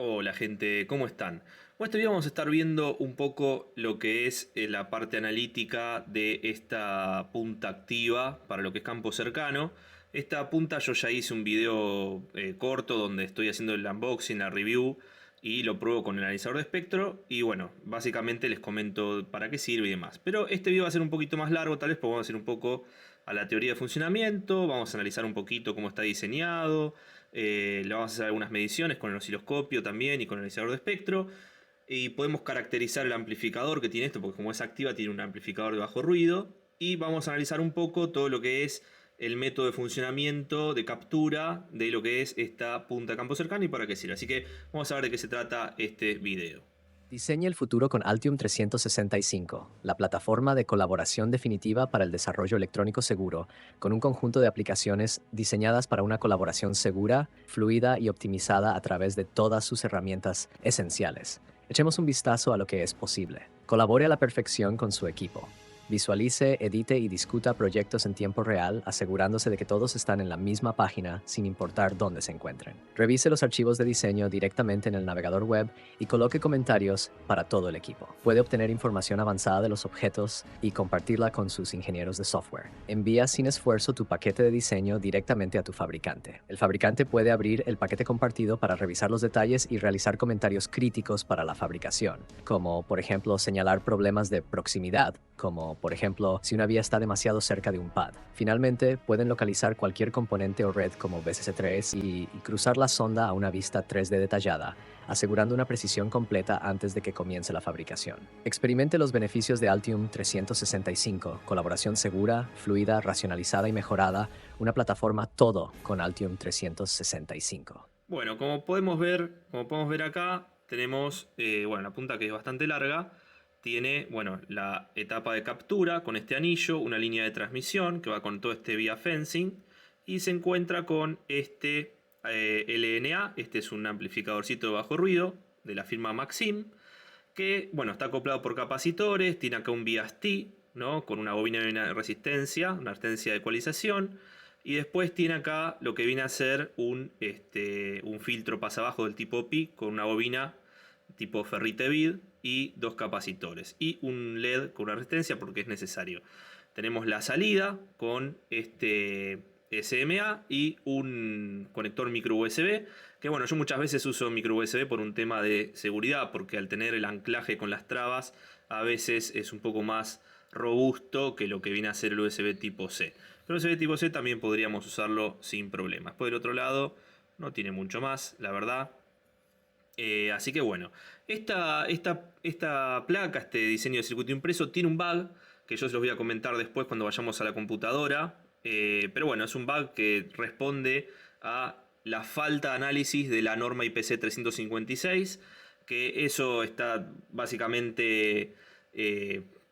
Hola gente, ¿cómo están? Bueno, este video vamos a estar viendo un poco lo que es la parte analítica de esta punta activa para lo que es campo cercano. Esta punta yo ya hice un video corto donde estoy haciendo el unboxing, la review y lo pruebo con el analizador de espectro y bueno, básicamente les comento para qué sirve y demás. Pero este video va a ser un poquito más largo, tal vez porque vamos a hacer un poco a la teoría de funcionamiento, vamos a analizar un poquito cómo está diseñado, le vamos a hacer algunas mediciones con el osciloscopio también y con el analizador de espectro. Y podemos caracterizar el amplificador que tiene esto, porque como es activa tiene un amplificador de bajo ruido. Y vamos a analizar un poco todo lo que es el método de funcionamiento, de captura de lo que es esta punta de campo cercano y para qué sirve. Así que vamos a ver de qué se trata este video. Diseña el futuro con Altium 365, la plataforma de colaboración definitiva para el desarrollo electrónico seguro, con un conjunto de aplicaciones diseñadas para una colaboración segura, fluida y optimizada a través de todas sus herramientas esenciales. Echemos un vistazo a lo que es posible. Colabore a la perfección con su equipo. Visualice, edite y discuta proyectos en tiempo real, asegurándose de que todos están en la misma página sin importar dónde se encuentren. Revise los archivos de diseño directamente en el navegador web y coloque comentarios para todo el equipo. Puede obtener información avanzada de los objetos y compartirla con sus ingenieros de software. Envía sin esfuerzo tu paquete de diseño directamente a tu fabricante. El fabricante puede abrir el paquete compartido para revisar los detalles y realizar comentarios críticos para la fabricación, como por ejemplo señalar problemas de proximidad, como por ejemplo si una vía está demasiado cerca de un pad. Finalmente, pueden localizar cualquier componente o red como BCC3 y cruzar la sonda a una vista 3D detallada, asegurando una precisión completa antes de que comience la fabricación. Experimente los beneficios de Altium 365, colaboración segura, fluida, racionalizada y mejorada, una plataforma todo con Altium 365. Bueno, como podemos ver acá, tenemos bueno, la punta que es bastante larga. Tiene bueno, la etapa de captura con este anillo, una línea de transmisión que va con todo este vía fencing. Y se encuentra con este LNA. Este es un amplificadorcito de bajo ruido de la firma Maxim. Que bueno, está acoplado por capacitores. Tiene acá un VST, ¿no? Con una bobina de resistencia, una resistencia de ecualización. Y después tiene acá lo que viene a ser un filtro pasabajo del tipo Pi con una bobina tipo ferrite vid y dos capacitores. Y un LED con una resistencia porque es necesario. Tenemos la salida con este SMA y un conector micro USB. Que bueno, yo muchas veces uso micro USB por un tema de seguridad, porque al tener el anclaje con las trabas, a veces es un poco más robusto que lo que viene a ser el USB tipo C. Pero el USB tipo C también podríamos usarlo sin problemas. Por el otro lado, no tiene mucho más, la verdad. Así que bueno, esta placa, este diseño de circuito impreso, tiene un bug que yo se los voy a comentar después cuando vayamos a la computadora. Pero bueno, es un bug que responde a la falta de análisis de la norma IPC 356, que eso está básicamente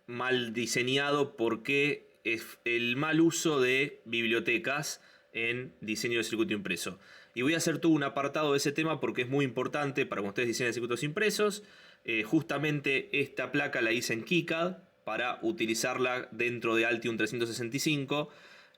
mal diseñado porque es el mal uso de bibliotecas en diseño de circuito impreso. Y voy a hacer todo un apartado de ese tema porque es muy importante para cuando ustedes diseñan circuitos impresos. Justamente esta placa la hice en KiCad para utilizarla dentro de Altium 365.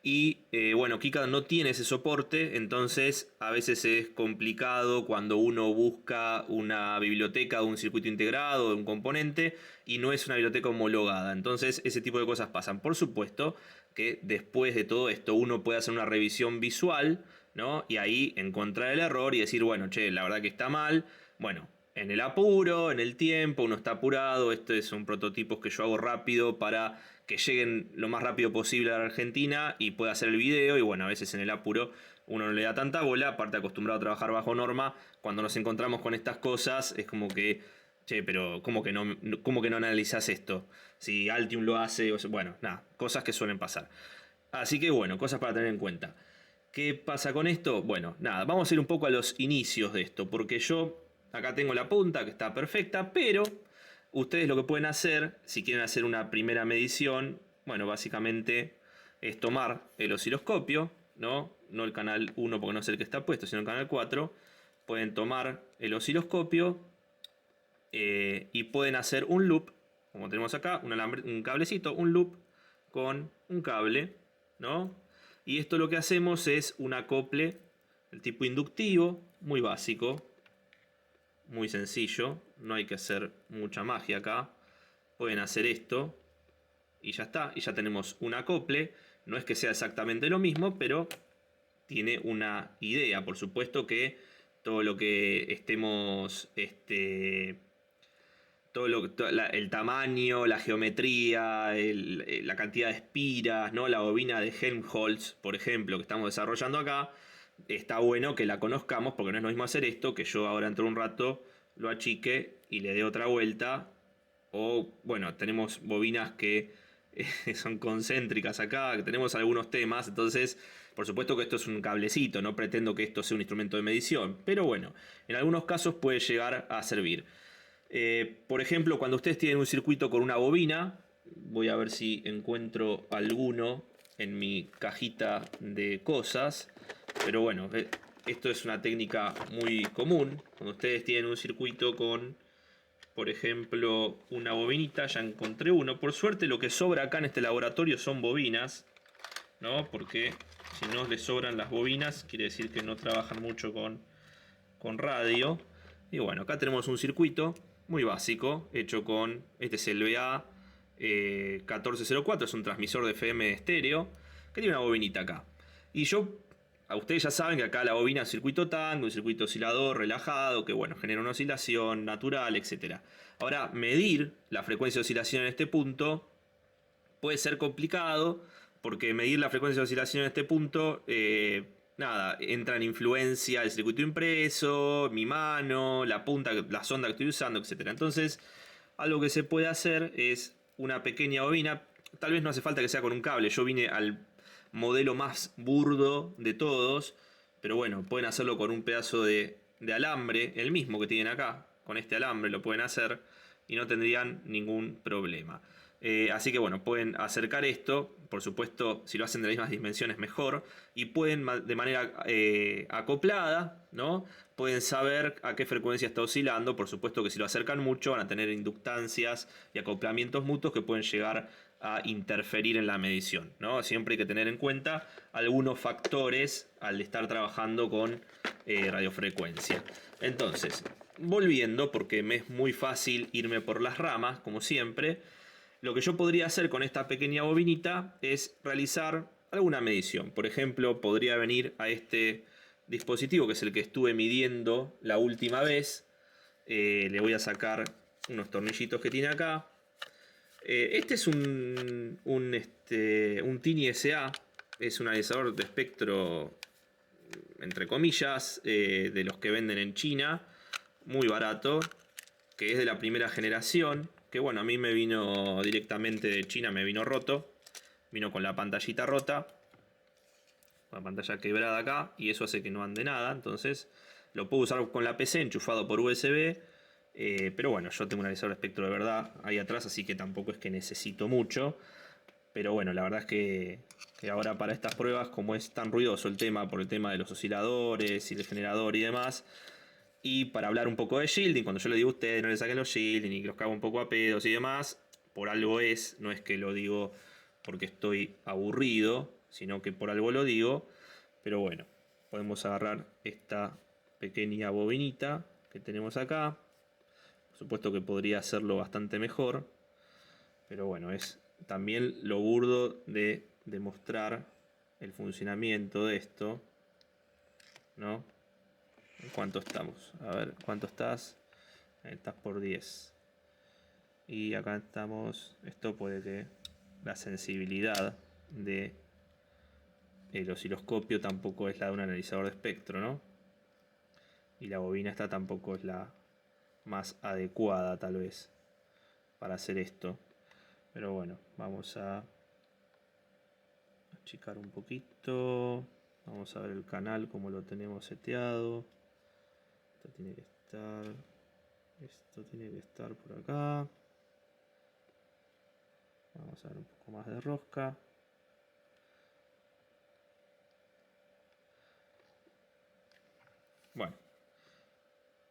Y bueno, KiCad no tiene ese soporte, entonces a veces es complicado cuando uno busca una biblioteca de un circuito integrado, de un componente, y no es una biblioteca homologada. Entonces ese tipo de cosas pasan. Por supuesto que después de todo esto uno puede hacer una revisión visual, ¿no? Y ahí encontrar el error y decir, bueno, che, la verdad que está mal. Bueno, en el apuro, en el tiempo, uno está apurado. Estos son prototipos que yo hago rápido para que lleguen lo más rápido posible a la Argentina y pueda hacer el video. Y bueno, a veces en el apuro uno no le da tanta bola, aparte acostumbrado a trabajar bajo norma. Cuando nos encontramos con estas cosas es como que, che, pero cómo que no analizás esto? Si Altium lo hace, bueno, nada, cosas que suelen pasar. Así que bueno, cosas para tener en cuenta. ¿Qué pasa con esto? Bueno, nada, vamos a ir un poco a los inicios de esto, porque yo acá tengo la punta que está perfecta, pero ustedes lo que pueden hacer, si quieren hacer una primera medición, bueno, básicamente es tomar el osciloscopio, ¿no? No el canal 1 porque no es el que está puesto, sino el canal 4. Pueden tomar el osciloscopio y pueden hacer un loop, como tenemos acá, un cablecito, un loop con un cable, ¿no? Y esto lo que hacemos es un acople, el tipo inductivo, muy básico, muy sencillo, no hay que hacer mucha magia acá. Pueden hacer esto y ya está, y ya tenemos un acople. No es que sea exactamente lo mismo, pero tiene una idea. Por supuesto que todo lo que estemos, el tamaño, la geometría, la cantidad de espiras, ¿no? La bobina de Helmholtz, por ejemplo, que estamos desarrollando acá, está bueno que la conozcamos, porque no es lo mismo hacer esto que yo ahora dentro de un rato lo achique y le dé otra vuelta. O bueno, tenemos bobinas que son concéntricas acá, que tenemos algunos temas. Entonces, por supuesto que esto es un cablecito, no pretendo que esto sea un instrumento de medición, pero bueno, en algunos casos puede llegar a servir. Por ejemplo, cuando ustedes tienen un circuito con una bobina, voy a ver si encuentro alguno en mi cajita de cosas, pero bueno, esto es una técnica muy común. Cuando ustedes tienen un circuito con, por ejemplo, una bobinita, ya encontré uno. Por suerte lo que sobra acá en este laboratorio son bobinas, ¿no? Porque si no les sobran las bobinas, quiere decir que no trabajan mucho con radio. Y bueno, acá tenemos un circuito muy básico, hecho con, este es el BA 1404, es un transmisor de FM estéreo, que tiene una bobinita acá. Y ustedes ya saben que acá la bobina es un circuito tango, un circuito oscilador, relajado, que bueno, genera una oscilación natural, etc. Ahora, medir la frecuencia de oscilación en este punto puede ser complicado, porque medir la frecuencia de oscilación en este punto, nada, entra en influencia el circuito impreso, mi mano, la punta, la sonda que estoy usando, etc. Entonces, algo que se puede hacer es una pequeña bobina. Tal vez no hace falta que sea con un cable. Yo vine al modelo más burdo de todos, pero bueno, pueden hacerlo con un pedazo de alambre, el mismo que tienen acá. Con este alambre lo pueden hacer y no tendrían ningún problema. Así que bueno, pueden acercar esto. Por supuesto, si lo hacen de las mismas dimensiones mejor. Y pueden de manera acoplada, ¿no? Pueden saber a qué frecuencia está oscilando. Por supuesto que si lo acercan mucho van a tener inductancias y acoplamientos mutuos que pueden llegar a interferir en la medición, ¿no? Siempre hay que tener en cuenta algunos factores al estar trabajando con radiofrecuencia. Entonces, volviendo, porque me es muy fácil irme por las ramas, como siempre, lo que yo podría hacer con esta pequeña bobinita es realizar alguna medición. Por ejemplo, podría venir a este dispositivo, que es el que estuve midiendo la última vez. Le voy a sacar unos tornillitos que tiene acá. Este es un Tiny SA. Es un analizador de espectro, entre comillas, de los que venden en China. Muy barato. Que es de la primera generación. Que bueno, a mí me vino directamente de China, me vino roto. Vino con la pantallita rota. Con la pantalla quebrada acá. Y eso hace que no ande nada. Entonces lo puedo usar con la PC enchufado por USB. Pero bueno, yo tengo un analizador de espectro de verdad ahí atrás, así que tampoco es que necesito mucho. Pero bueno, la verdad es que ahora para estas pruebas, como es tan ruidoso el tema por el tema de los osciladores y el generador y demás, y para hablar un poco de shielding, cuando yo le digo a ustedes no le saquen los shielding y que los cago un poco a pedos y demás, por algo es, no es que lo digo porque estoy aburrido, sino que por algo lo digo. Pero bueno, podemos agarrar esta pequeña bobinita que tenemos acá. Por supuesto que podría hacerlo bastante mejor, pero bueno, es también lo burdo de demostrar el funcionamiento de esto, ¿no? ¿En cuánto estamos? A ver, ¿cuánto estás? Estás por 10. Y acá estamos. Esto puede que la sensibilidad de el osciloscopio tampoco es la de un analizador de espectro, ¿no? Y la bobina esta tampoco es la más adecuada, tal vez, para hacer esto. Pero bueno, vamos a achicar un poquito. Vamos a ver el canal como lo tenemos seteado. Esto tiene que estar por acá. Vamos a ver un poco más de rosca. Bueno,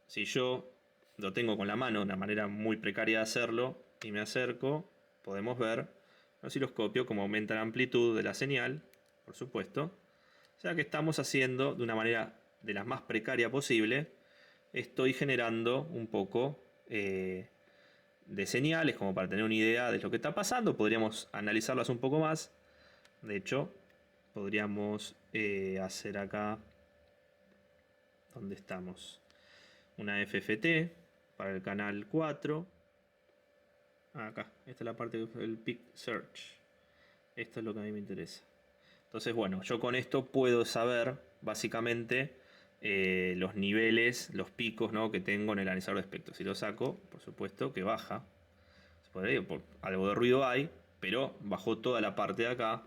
si yo lo tengo con la mano, una manera muy precaria de hacerlo, y me acerco, podemos ver en el osciloscopio cómo aumenta la amplitud de la señal, por supuesto. O sea que estamos haciendo de una manera de la más precaria posible estoy generando un poco de señales como para tener una idea de lo que está pasando. Podríamos analizarlas un poco más. De hecho, podríamos hacer acá, ¿dónde estamos? Una FFT para el canal 4. Acá, esta es la parte del Peak Search. Esto es lo que a mí me interesa. Entonces, bueno, yo con esto puedo saber básicamente los niveles, los picos, ¿no?, que tengo en el analizador de espectro. Si lo saco, por supuesto que baja. Algo de ruido hay, pero bajó toda la parte de acá.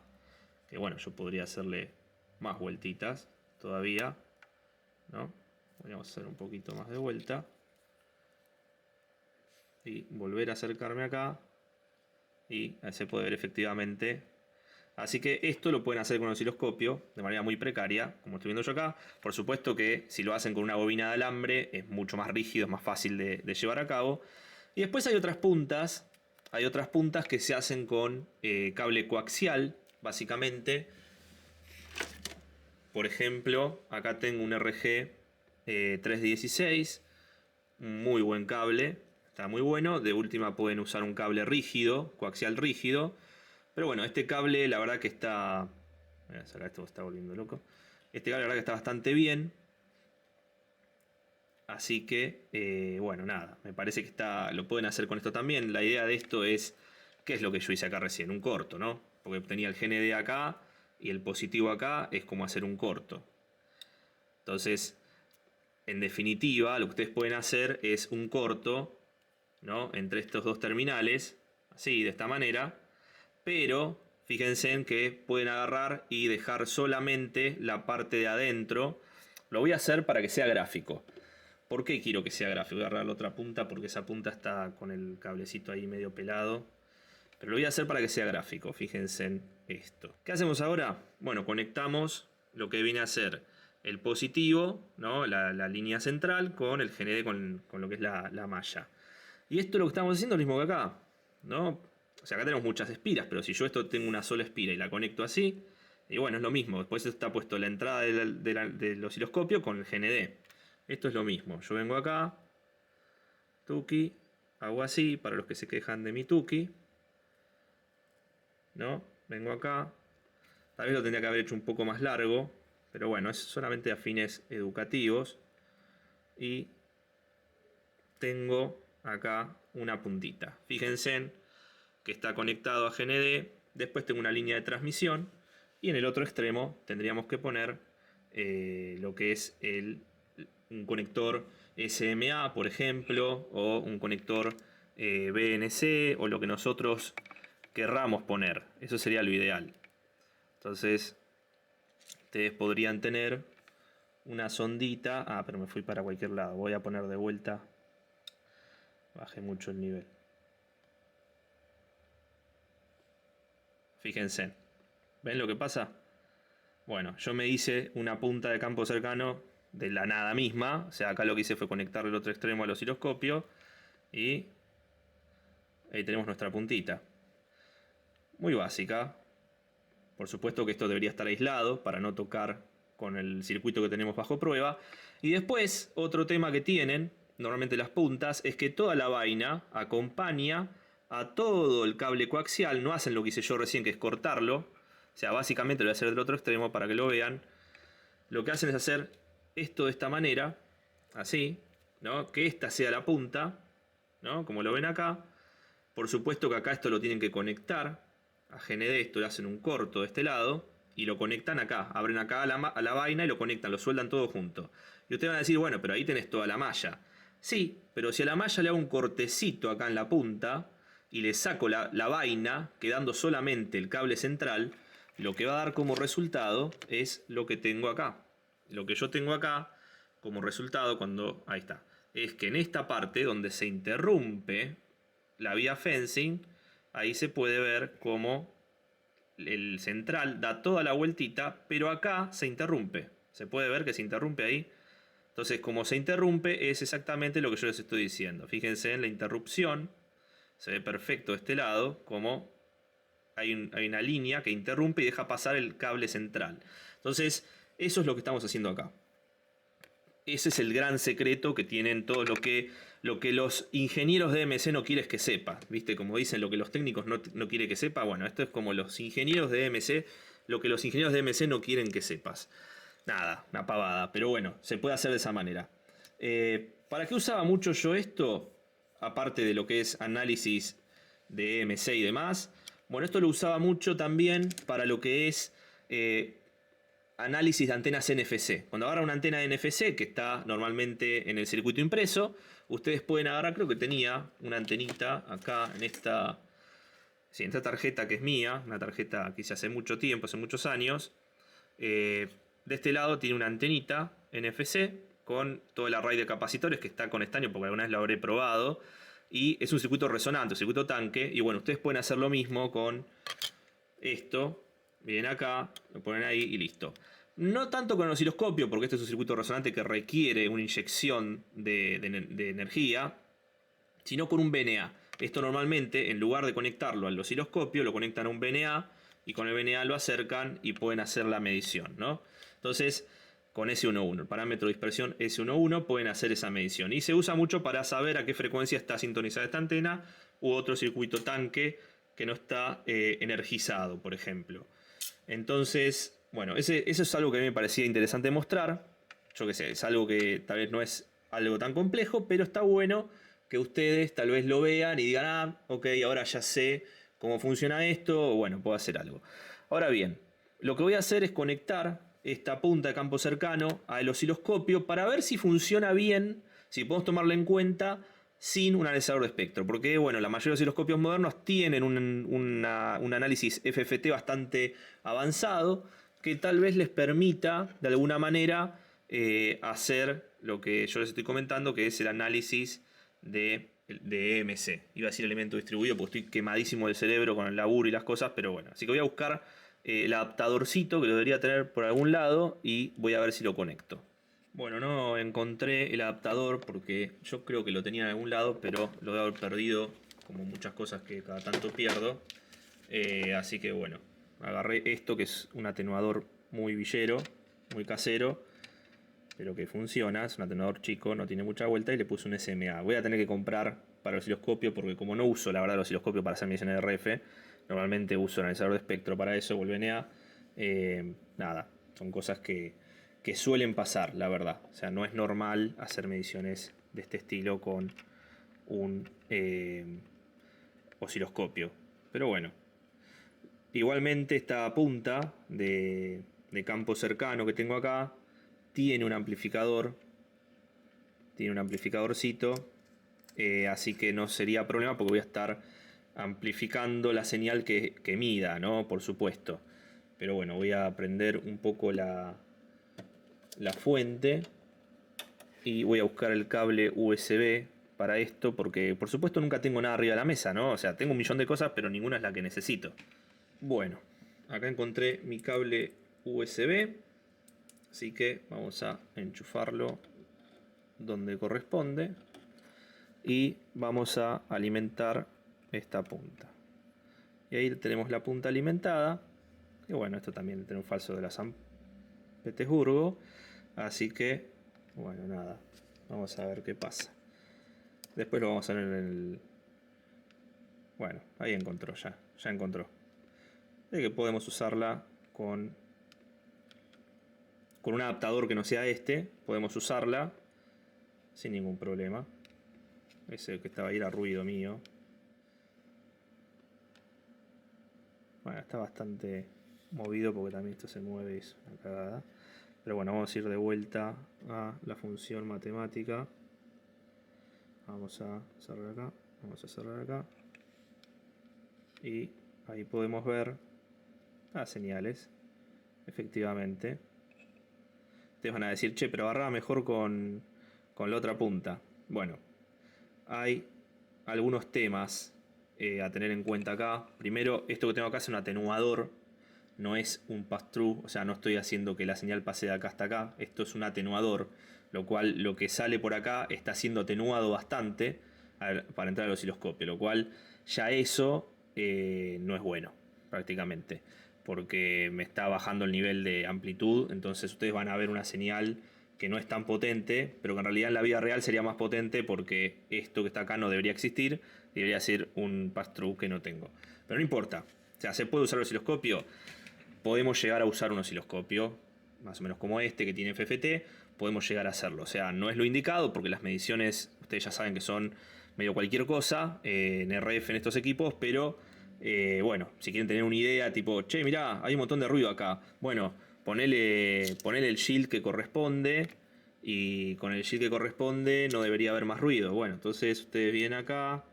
Que bueno, yo podría hacerle más vueltitas todavía, ¿no? Podríamos hacer un poquito más de vuelta. Y volver a acercarme acá. Y ahí se puede ver efectivamente. Así que esto lo pueden hacer con un osciloscopio de manera muy precaria, como estoy viendo yo acá. Por supuesto que si lo hacen con una bobina de alambre es mucho más rígido, es más fácil de llevar a cabo. Y después hay otras puntas que se hacen con cable coaxial, básicamente. Por ejemplo, acá tengo un RG 316, muy buen cable, está muy bueno. De última pueden usar un cable rígido, coaxial rígido. Pero bueno, este cable la verdad que está... Voy a sacar esto, me está volviendo loco. Este cable la verdad que está bastante bien. Así que, bueno, nada. Me parece que lo pueden hacer con esto también. La idea de esto es... ¿Qué es lo que yo hice acá recién? Un corto, ¿no? Porque tenía el GND acá y el positivo acá. Es como hacer un corto. Entonces, en definitiva, lo que ustedes pueden hacer es un corto, ¿no?, entre estos dos terminales. Así, de esta manera. Pero fíjense en que pueden agarrar y dejar solamente la parte de adentro. Lo voy a hacer para que sea gráfico. ¿Por qué quiero que sea gráfico? Voy a agarrar la otra punta porque esa punta está con el cablecito ahí medio pelado. Pero lo voy a hacer para que sea gráfico. Fíjense en esto. ¿Qué hacemos ahora? Bueno, conectamos lo que viene a ser el positivo, ¿no?, la línea central, con el GND, con lo que es la malla. Y esto lo que estamos haciendo es lo mismo que acá, ¿no? O sea, acá tenemos muchas espiras, pero si yo esto tengo una sola espira y la conecto así, y bueno, es lo mismo. Después está puesto la entrada del osciloscopio con el GND. Esto es lo mismo. Yo vengo acá, tuki, hago así, para los que se quejan de mi tuki, ¿no? Vengo acá. Tal vez lo tendría que haber hecho un poco más largo, pero bueno, es solamente a fines educativos. Y tengo acá una puntita. Fíjense en que está conectado a GND. Después tengo una línea de transmisión. Y en el otro extremo tendríamos que poner lo que es un conector SMA, por ejemplo, o un conector BNC, o lo que nosotros querramos poner. Eso sería lo ideal. Entonces, ustedes podrían tener una sondita. Ah, pero me fui para cualquier lado. Voy a poner de vuelta. Bajé mucho el nivel. Fíjense. ¿Ven lo que pasa? Bueno, yo me hice una punta de campo cercano de la nada misma. O sea, acá lo que hice fue conectar el otro extremo al osciloscopio. Y ahí tenemos nuestra puntita. Muy básica. Por supuesto que esto debería estar aislado para no tocar con el circuito que tenemos bajo prueba. Y después, otro tema que tienen, normalmente las puntas, es que toda la vaina acompaña a todo el cable coaxial. No hacen lo que hice yo recién, que es cortarlo. O sea, básicamente lo voy a hacer del otro extremo para que lo vean. Lo que hacen es hacer esto de esta manera, así, ¿no? Que esta sea la punta, ¿no?, como lo ven acá. Por supuesto que acá esto lo tienen que conectar a GND, esto le hacen un corto de este lado y lo conectan acá, abren acá a la vaina y lo conectan, lo sueldan todo junto. Y ustedes van a decir, bueno, pero ahí tenés toda la malla. Sí, pero si a la malla le hago un cortecito acá en la punta y le saco la vaina, quedando solamente el cable central, lo que va a dar como resultado es lo que tengo acá. Lo que yo tengo acá como resultado cuando... Ahí está. Es que en esta parte donde se interrumpe la vía fencing, ahí se puede ver cómo el central da toda la vueltita, pero acá se interrumpe. Se puede ver que se interrumpe ahí. Entonces, como se interrumpe, es exactamente lo que yo les estoy diciendo. Fíjense en la interrupción. Se ve perfecto de este lado, como hay una línea que interrumpe y deja pasar el cable central. Entonces, eso es lo que estamos haciendo acá. ese es el gran secreto que tienen todo lo que los ingenieros de EMC no quieren que sepa. ¿Viste? Como dicen, lo que los técnicos no quieren que sepa. Bueno, esto es como los ingenieros de EMC, lo que los ingenieros de EMC no quieren que sepas. Nada, una pavada. Pero bueno, se puede hacer de esa manera. ¿Para qué usaba mucho yo esto? Aparte de lo que es análisis de EMC y demás. Bueno, esto lo usaba mucho también para lo que es análisis de antenas NFC. Cuando agarran una antena NFC que está normalmente en el circuito impreso, ustedes pueden agarrar, creo que tenía una antenita acá en esta, sí, en esta tarjeta que es mía, una tarjeta que hice hace mucho tiempo, hace muchos años. De este lado tiene una antenita NFC con todo el array de capacitores que está con estaño, porque alguna vez lo habré probado. Y es un circuito resonante, un circuito tanque. Y bueno, ustedes pueden hacer lo mismo con esto. Vienen acá, lo ponen ahí y listo. No tanto con el osciloscopio, porque este es un circuito resonante que requiere una inyección de energía, sino con un VNA. Esto normalmente, en lugar de conectarlo al osciloscopio, lo conectan a un VNA y con el VNA lo acercan y pueden hacer la medición, ¿no? Entonces, con S11, el parámetro de dispersión S11, pueden hacer esa medición. Y se usa mucho para saber a qué frecuencia está sintonizada esta antena u otro circuito tanque que no está energizado, por ejemplo. Entonces, bueno, eso es algo que a mí me parecía interesante mostrar. Yo qué sé, es algo que tal vez no es algo tan complejo, pero está bueno que ustedes tal vez lo vean y digan, ah, ok, ahora ya sé cómo funciona esto, o bueno, puedo hacer algo. Ahora bien, lo que voy a hacer es conectar esta punta de campo cercano al osciloscopio para ver si funciona bien, si podemos tomarlo en cuenta sin un analizador de espectro. Porque, bueno, la mayoría de los osciloscopios modernos tienen un análisis FFT bastante avanzado que tal vez les permita, de alguna manera, hacer lo que yo les estoy comentando, que es el análisis de EMC. Iba a decir elemento distribuido porque estoy quemadísimo del cerebro con el laburo y las cosas, pero bueno. Así que voy a buscar el adaptadorcito que lo debería tener por algún lado y voy a ver si lo conecto. Bueno, no encontré el adaptador porque yo creo que lo tenía en algún lado, pero lo debo haber perdido, como muchas cosas que cada tanto pierdo. Así que bueno, agarré esto que es un atenuador muy villero, muy casero, pero que funciona. Es un atenuador chico, no tiene mucha vuelta y le puse un SMA. Voy a tener que comprar para el osciloscopio porque como no uso la verdad el osciloscopio para hacer mediciones de RF, normalmente uso el analizador de espectro para eso, o el VNA. Nada, son cosas que suelen pasar, la verdad. O sea, no es normal hacer mediciones de este estilo con un osciloscopio. Pero bueno. Igualmente esta punta de campo cercano que tengo acá tiene un amplificador. Tiene un amplificadorcito. Así que no sería problema porque voy a estar amplificando la señal que mida, ¿no? Por supuesto. Pero bueno, voy a prender un poco la fuente y voy a buscar el cable USB para esto porque por supuesto nunca tengo nada arriba de la mesa, ¿no? O sea, tengo un millón de cosas pero ninguna es la que necesito. Bueno, acá encontré mi cable USB, así que vamos a enchufarlo donde corresponde y vamos a alimentar esta punta. Y ahí tenemos la punta alimentada. Y bueno, esto también tiene un falso de la San Petersburgo. Así que, bueno, nada. Vamos a ver qué pasa. Después lo vamos a ver en el... Bueno, ahí encontró ya. Ya encontró. Y que podemos usarla con un adaptador que no sea este. Podemos usarla sin ningún problema. Ese que estaba ahí era ruido mío. Bueno, está bastante movido porque también esto se mueve, es una cagada. Pero bueno, vamos a ir de vuelta a la función matemática. Vamos a cerrar acá. Vamos a cerrar acá. Y ahí podemos ver las señales. Efectivamente. Ustedes van a decir, che, pero agarraba mejor con la otra punta. Bueno, hay algunos temas a tener en cuenta acá. Primero, esto que tengo acá es un atenuador, no es un pass-through, o sea, no estoy haciendo que la señal pase de acá hasta acá. Esto es un atenuador, lo cual lo que sale por acá está siendo atenuado bastante para entrar al osciloscopio, lo cual ya eso no es bueno, prácticamente, porque me está bajando el nivel de amplitud. Entonces ustedes van a ver una señal que no es tan potente, pero que en realidad en la vida real sería más potente porque esto que está acá no debería existir, debería ser un pass-through que no tengo. Pero no importa, o sea, ¿se puede usar el osciloscopio? Podemos llegar a usar un osciloscopio, más o menos como este, que tiene FFT, podemos llegar a hacerlo. O sea, no es lo indicado porque las mediciones, ustedes ya saben que son medio cualquier cosa en RF en estos equipos, pero bueno, si quieren tener una idea, tipo, che, mirá, hay un montón de ruido acá. Bueno, ponele el shield que corresponde y con el shield que corresponde no debería haber más ruido. Bueno, entonces ustedes vienen acá,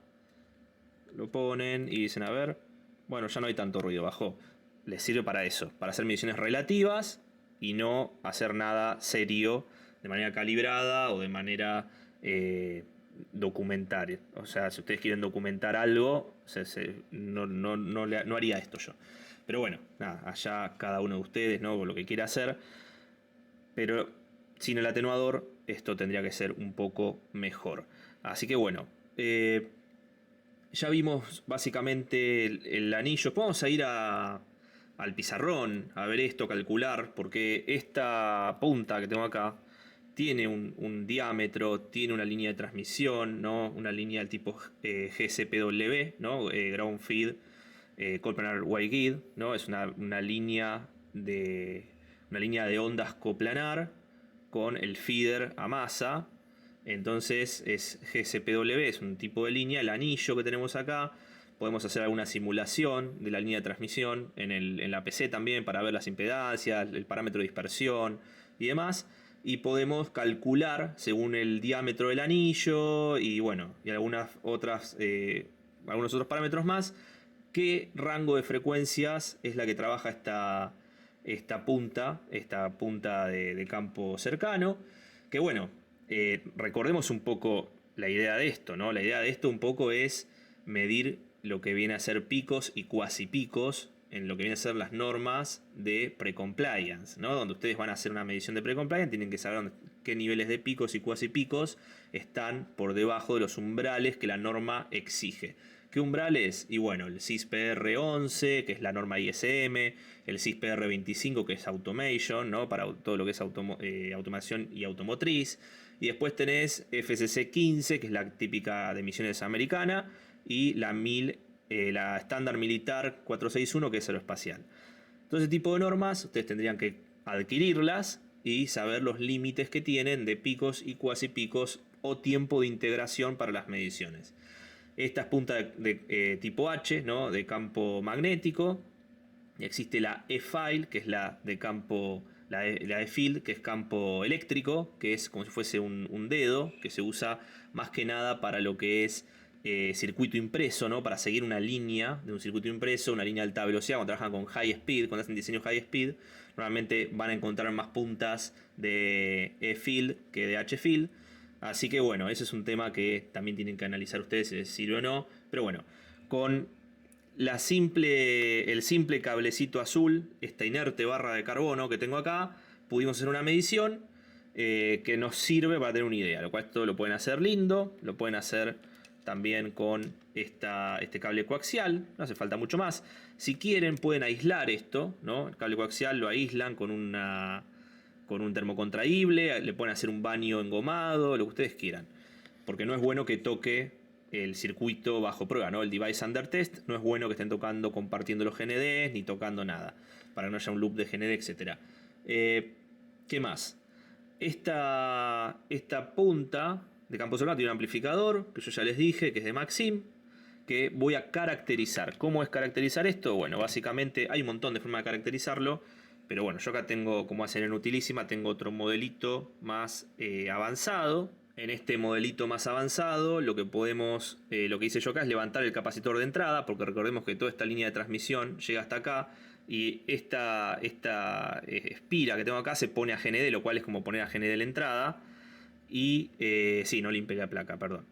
lo ponen y dicen, a ver, bueno, ya no hay tanto ruido, bajó. Les sirve para eso, para hacer mediciones relativas y no hacer nada serio de manera calibrada o de manera documental. O sea, si ustedes quieren documentar algo, no haría esto yo. Pero bueno, nada, allá cada uno de ustedes, ¿no? Con lo que quiera hacer. Pero sin el atenuador, esto tendría que ser un poco mejor. Así que bueno, ya vimos básicamente el anillo. Vamos a ir al pizarrón a ver esto, calcular, porque esta punta que tengo acá tiene un diámetro, tiene una línea de transmisión, ¿no? Una línea del tipo GSPW, ¿no? Ground Feed, Coplanar Waveguide, ¿no? Es una línea de ondas coplanar con el feeder a masa. Entonces es GSPW, es un tipo de línea. El anillo que tenemos acá, podemos hacer alguna simulación de la línea de transmisión en la PC también para ver las impedancias, el parámetro de dispersión y demás. Y podemos calcular según el diámetro del anillo y bueno, y algunos otros parámetros más, qué rango de frecuencias es la que trabaja esta punta de campo cercano. Que bueno, recordemos un poco la idea de esto, ¿no? La idea de esto un poco es medir lo que viene a ser picos y cuasi picos en lo que viene a ser las normas de pre-compliance, ¿no? Donde ustedes van a hacer una medición de pre-compliance, tienen que saber qué niveles de picos y cuasi picos están por debajo de los umbrales que la norma exige. ¿Qué umbrales? Y bueno, el CISPR 11, que es la norma ISM, el CISPR 25, que es Automation, ¿no? Para todo lo que es automación y automotriz. Y después tenés FCC 15, que es la típica de emisiones americana, y la estándar militar 461, que es aeroespacial. Todo ese tipo de normas, ustedes tendrían que adquirirlas y saber los límites que tienen de picos y cuasi picos o tiempo de integración para las mediciones. Esta es punta de tipo H, ¿no? De campo magnético. Y existe la E-File, que es la de campo, la E-Field, que es campo eléctrico, que es como si fuese un dedo, que se usa más que nada para lo que es circuito impreso, ¿no? Para seguir una línea de un circuito impreso, una línea de alta velocidad. Cuando trabajan con high speed, cuando hacen diseño high speed, normalmente van a encontrar más puntas de E-Field que de H-Field. Así que bueno, ese es un tema que también tienen que analizar ustedes si les sirve o no. Pero bueno, con el simple cablecito azul, esta inerte barra de carbono que tengo acá, pudimos hacer una medición que nos sirve para tener una idea. Lo cual esto lo pueden hacer lindo, lo pueden hacer también con este cable coaxial, no hace falta mucho más. Si quieren pueden aislar esto, ¿no? El cable coaxial lo aíslan con un termocontraíble, le pueden hacer un baño engomado, lo que ustedes quieran. Porque no es bueno que toque el circuito bajo prueba, ¿no? El device under test, no es bueno que estén compartiendo los GNDs, ni tocando nada, para que no haya un loop de GND, etc. ¿Qué más? Esta punta de campo solar tiene un amplificador, que yo ya les dije, que es de Maxim, que voy a caracterizar. ¿Cómo es caracterizar esto? Bueno, básicamente hay un montón de formas de caracterizarlo, pero bueno, yo acá tengo, como hacen en Utilísima, tengo otro modelito más avanzado. En este modelito más avanzado, lo que hice yo acá es levantar el capacitor de entrada, porque recordemos que toda esta línea de transmisión llega hasta acá, y esta espira que tengo acá se pone a GND, lo cual es como poner a GND la entrada, y sí, no limpié la placa, perdón.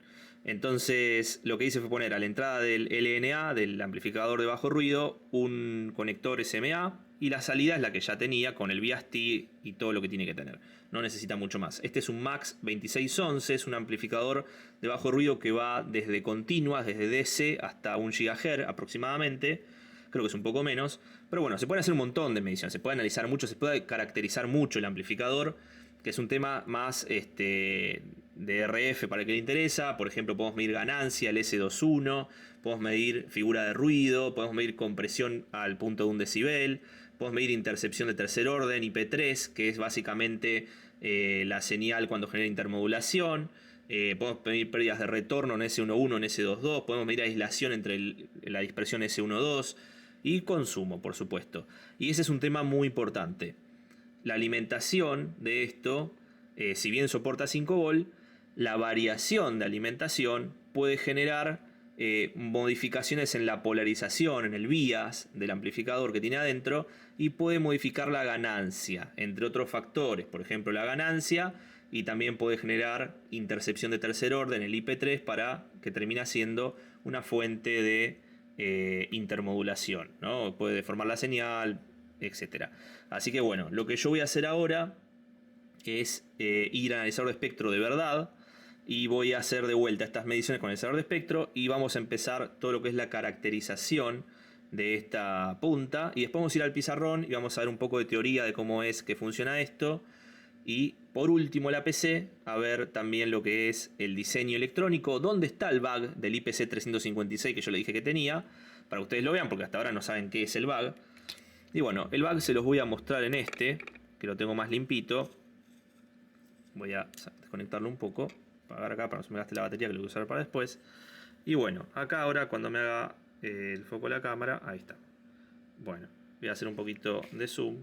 Entonces lo que hice fue poner a la entrada del LNA, del amplificador de bajo ruido, un conector SMA, y la salida es la que ya tenía con el VST y todo lo que tiene que tener. No necesita mucho más. Este es un Max 2611, es un amplificador de bajo ruido que va desde continuas, desde DC hasta 1 GHz aproximadamente. Creo que es un poco menos. Pero bueno, se pueden hacer un montón de mediciones, se puede analizar mucho, se puede caracterizar mucho el amplificador, que es un tema más de RF para el que le interesa. Por ejemplo, podemos medir ganancia, el S21, podemos medir figura de ruido, podemos medir compresión al punto de 1 decibel, podemos medir intercepción de tercer orden, IP3, que es básicamente la señal cuando genera intermodulación. Podemos medir pérdidas de retorno en S11, en S22, podemos medir aislación entre la dispersión S12 y consumo, por supuesto. Y ese es un tema muy importante. La alimentación de esto, si bien soporta 5 volt, la variación de alimentación puede generar modificaciones en la polarización, en el bias del amplificador que tiene adentro, y puede modificar la ganancia, entre otros factores, por ejemplo la ganancia, y también puede generar intercepción de tercer orden, el IP3, para que termina siendo una fuente de intermodulación, ¿no? Puede deformar la señal, etc. Así que bueno, lo que yo voy a hacer ahora es ir al analizador de espectro de verdad, y voy a hacer de vuelta estas mediciones con el analizador de espectro, y vamos a empezar todo lo que es la caracterización de esta punta, y después vamos a ir al pizarrón y vamos a ver un poco de teoría de cómo es que funciona esto, y por último la PC, a ver también lo que es el diseño electrónico, dónde está el bug del IPC 356 que yo le dije que tenía, para que ustedes lo vean, porque hasta ahora no saben qué es el bug. Y bueno, el bug se los voy a mostrar en este, que lo tengo más limpito. Voy a desconectarlo un poco, apagar acá para no se me gaste la batería, que lo voy a usar para después. Y bueno, acá ahora cuando me haga el foco de la cámara, ahí está. Bueno, voy a hacer un poquito de zoom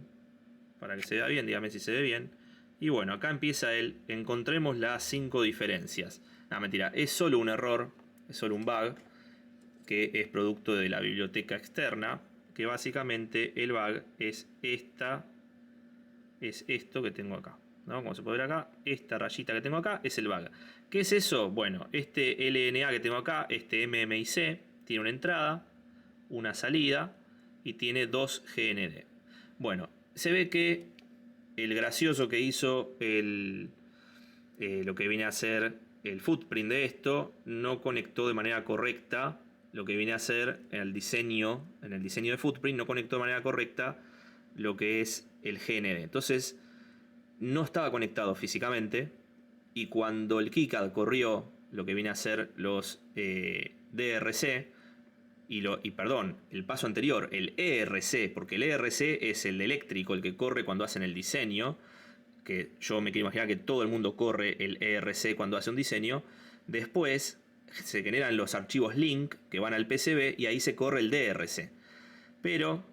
para que se vea bien, dígame si se ve bien. Y bueno, acá empieza el encontremos las 5 diferencias. No, mentira, es solo un error, es solo un bug, que es producto de la biblioteca externa, que básicamente el bug es esto que tengo acá, ¿no? Como se puede ver acá, esta rayita que tengo acá es el bug. ¿Qué es eso? Bueno, este LNA que tengo acá, este MMIC, tiene una entrada, una salida y tiene 2 GND. Bueno, se ve que el gracioso que hizo lo que viene a ser el footprint de esto no conectó de manera correcta lo que viene a ser en el diseño de footprint, no conectó de manera correcta lo que es el GND. Entonces no estaba conectado físicamente, y cuando el KiCad corrió lo que viene a ser los DRC el paso anterior, el ERC, porque el ERC es el eléctrico, el que corre cuando hacen el diseño, que yo me quiero imaginar que todo el mundo corre el ERC cuando hace un diseño. Después se generan los archivos link que van al PCB y ahí se corre el DRC. Pero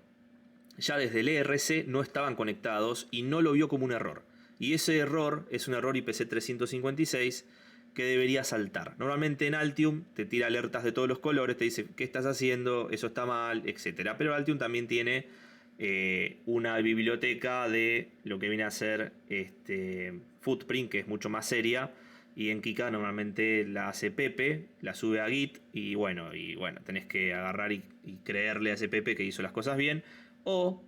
ya desde el ERC no estaban conectados y no lo vio como un error. Y ese error es un error IPC 356 que debería saltar. Normalmente en Altium te tira alertas de todos los colores, te dice qué estás haciendo, eso está mal, etc. Pero Altium también tiene una biblioteca de lo que viene a ser footprint, que es mucho más seria, y en Kika normalmente la hace Pepe, la sube a Git, y bueno, tenés que agarrar y creerle a ese Pepe que hizo las cosas bien, o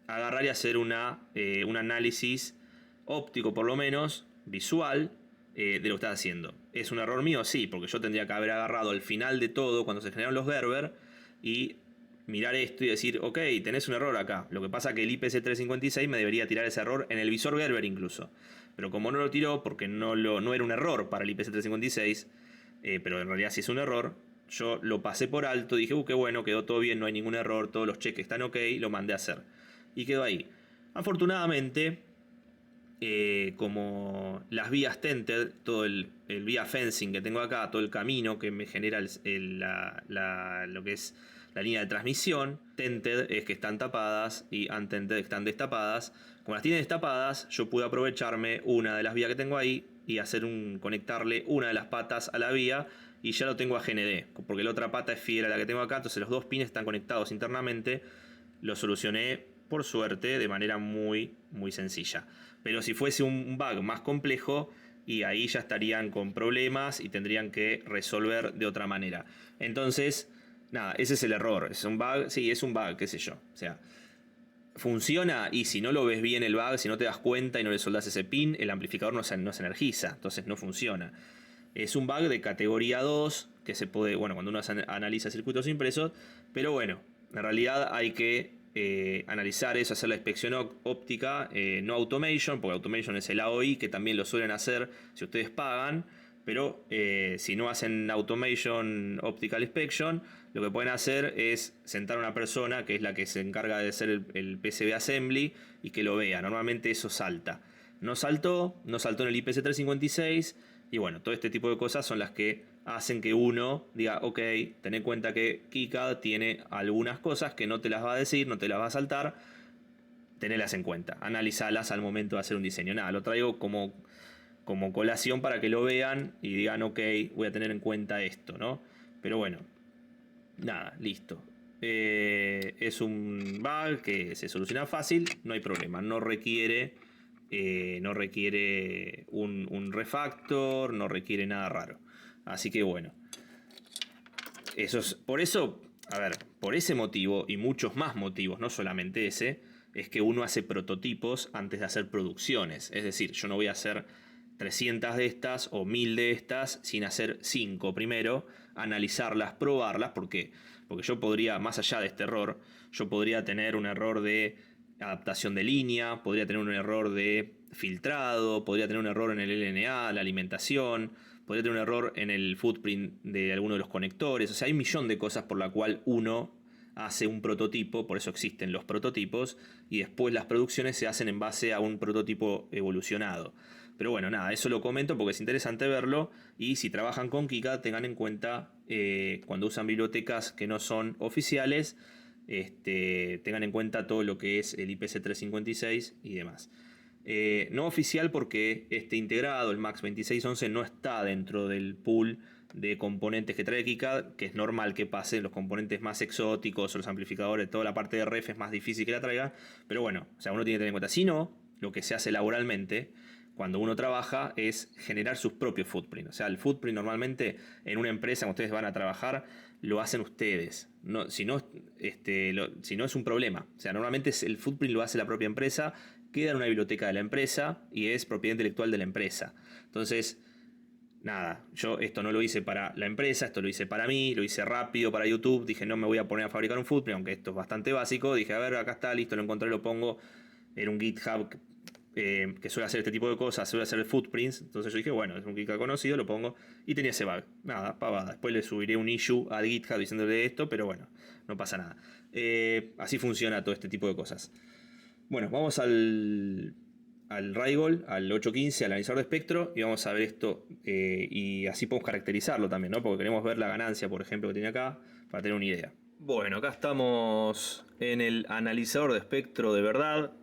agarrar y hacer un análisis óptico, por lo menos visual, de lo que estás haciendo. ¿Es un error mío? Sí, porque yo tendría que haber agarrado al final de todo, cuando se generaron los Gerber, y mirar esto y decir, ok, tenés un error acá. Lo que pasa es que el IPC 356 me debería tirar ese error en el visor Gerber incluso. Pero como no lo tiró, porque no era un error para el IPC 356, pero en realidad sí es un error, yo lo pasé por alto, dije, qué bueno, quedó todo bien, no hay ningún error, todos los cheques están ok, lo mandé a hacer. Y quedó ahí. Afortunadamente, como las vías tented, todo el vía fencing que tengo acá, todo el camino que me genera lo que es la línea de transmisión, tented es que están tapadas y untented están destapadas. Como las tienen destapadas, yo pude aprovecharme una de las vías que tengo ahí y conectarle una de las patas a la vía, y ya lo tengo a GND, porque la otra pata es fiel a la que tengo acá, entonces los dos pines están conectados internamente. Lo solucioné, por suerte, de manera muy, muy sencilla. Pero si fuese un bug más complejo, y ahí ya estarían con problemas y tendrían que resolver de otra manera. Entonces, nada, ese es el error. ¿Es un bug? Sí, es un bug, qué sé yo. O sea, funciona, y si no lo ves bien el bug, si no te das cuenta y no le soldás ese pin, el amplificador no se energiza, entonces no funciona. Es un bug de categoría 2, que se puede, cuando uno analiza circuitos impresos, pero bueno, en realidad hay que analizar eso, hacer la inspección óptica, no automation, porque automation es el AOI, que también lo suelen hacer si ustedes pagan, pero si no hacen automation optical inspection, lo que pueden hacer es sentar a una persona que es la que se encarga de hacer el PCB assembly y que lo vea. Normalmente eso salta. No saltó en el IPC 356 y bueno, todo este tipo de cosas son las que hacen que uno diga, ok, ten en cuenta que KiCad tiene algunas cosas que no te las va a decir, no te las va a saltar, tenelas en cuenta, analizalas al momento de hacer un diseño. Nada, lo traigo como colación para que lo vean y digan, ok, voy a tener en cuenta esto, ¿no? Pero bueno, nada, listo. Es un bug que se soluciona fácil, no hay problema, no requiere un refactor, no requiere nada raro. Así que bueno, por eso, a ver, por ese motivo y muchos más motivos, no solamente ese, es que uno hace prototipos antes de hacer producciones. Es decir, yo no voy a hacer 300 de estas o 1000 de estas sin hacer 5 primero, analizarlas, probarlas. ¿Por qué? Porque yo podría, más allá de este error, yo podría tener un error de adaptación de línea, podría tener un error de filtrado, podría tener un error en el LNA, la alimentación, podría tener un error en el footprint de alguno de los conectores. O sea, hay un millón de cosas por la cual uno hace un prototipo, por eso existen los prototipos, y después las producciones se hacen en base a un prototipo evolucionado. Pero bueno, nada, eso lo comento porque es interesante verlo, y si trabajan con KiCad tengan en cuenta cuando usan bibliotecas que no son oficiales, tengan en cuenta todo lo que es el IPC 356 y demás. No oficial porque este integrado, el MAX 2611, no está dentro del pool de componentes que trae KiCad, que es normal que pase. Los componentes más exóticos o los amplificadores, toda la parte de ref es más difícil que la traigan, pero bueno, o sea, uno tiene que tener en cuenta. Si no, lo que se hace laboralmente cuando uno trabaja es generar sus propios footprints. O sea, el footprint normalmente en una empresa cuando ustedes van a trabajar lo hacen ustedes. No, si no es un problema. O sea, normalmente el footprint lo hace la propia empresa, queda en una biblioteca de la empresa y es propiedad intelectual de la empresa. Entonces, nada, yo esto no lo hice para la empresa, esto lo hice para mí, lo hice rápido para YouTube. Dije, no me voy a poner a fabricar un footprint, aunque esto es bastante básico. Dije, a ver, acá está, listo, lo encontré, lo pongo. Era un GitHub que suele hacer este tipo de cosas, suele hacer footprints. Entonces yo dije, bueno, es un GitHub conocido, lo pongo. Y tenía ese bug. Nada, pavada. Después le subiré un issue a GitHub diciéndole esto, pero bueno, no pasa nada. Así funciona todo este tipo de cosas. Bueno, vamos al Rigol, al 815, al analizador de espectro, y vamos a ver esto, y así podemos caracterizarlo también, ¿no? Porque queremos ver la ganancia, por ejemplo, que tiene acá, para tener una idea. Bueno, acá estamos en el analizador de espectro de verdad.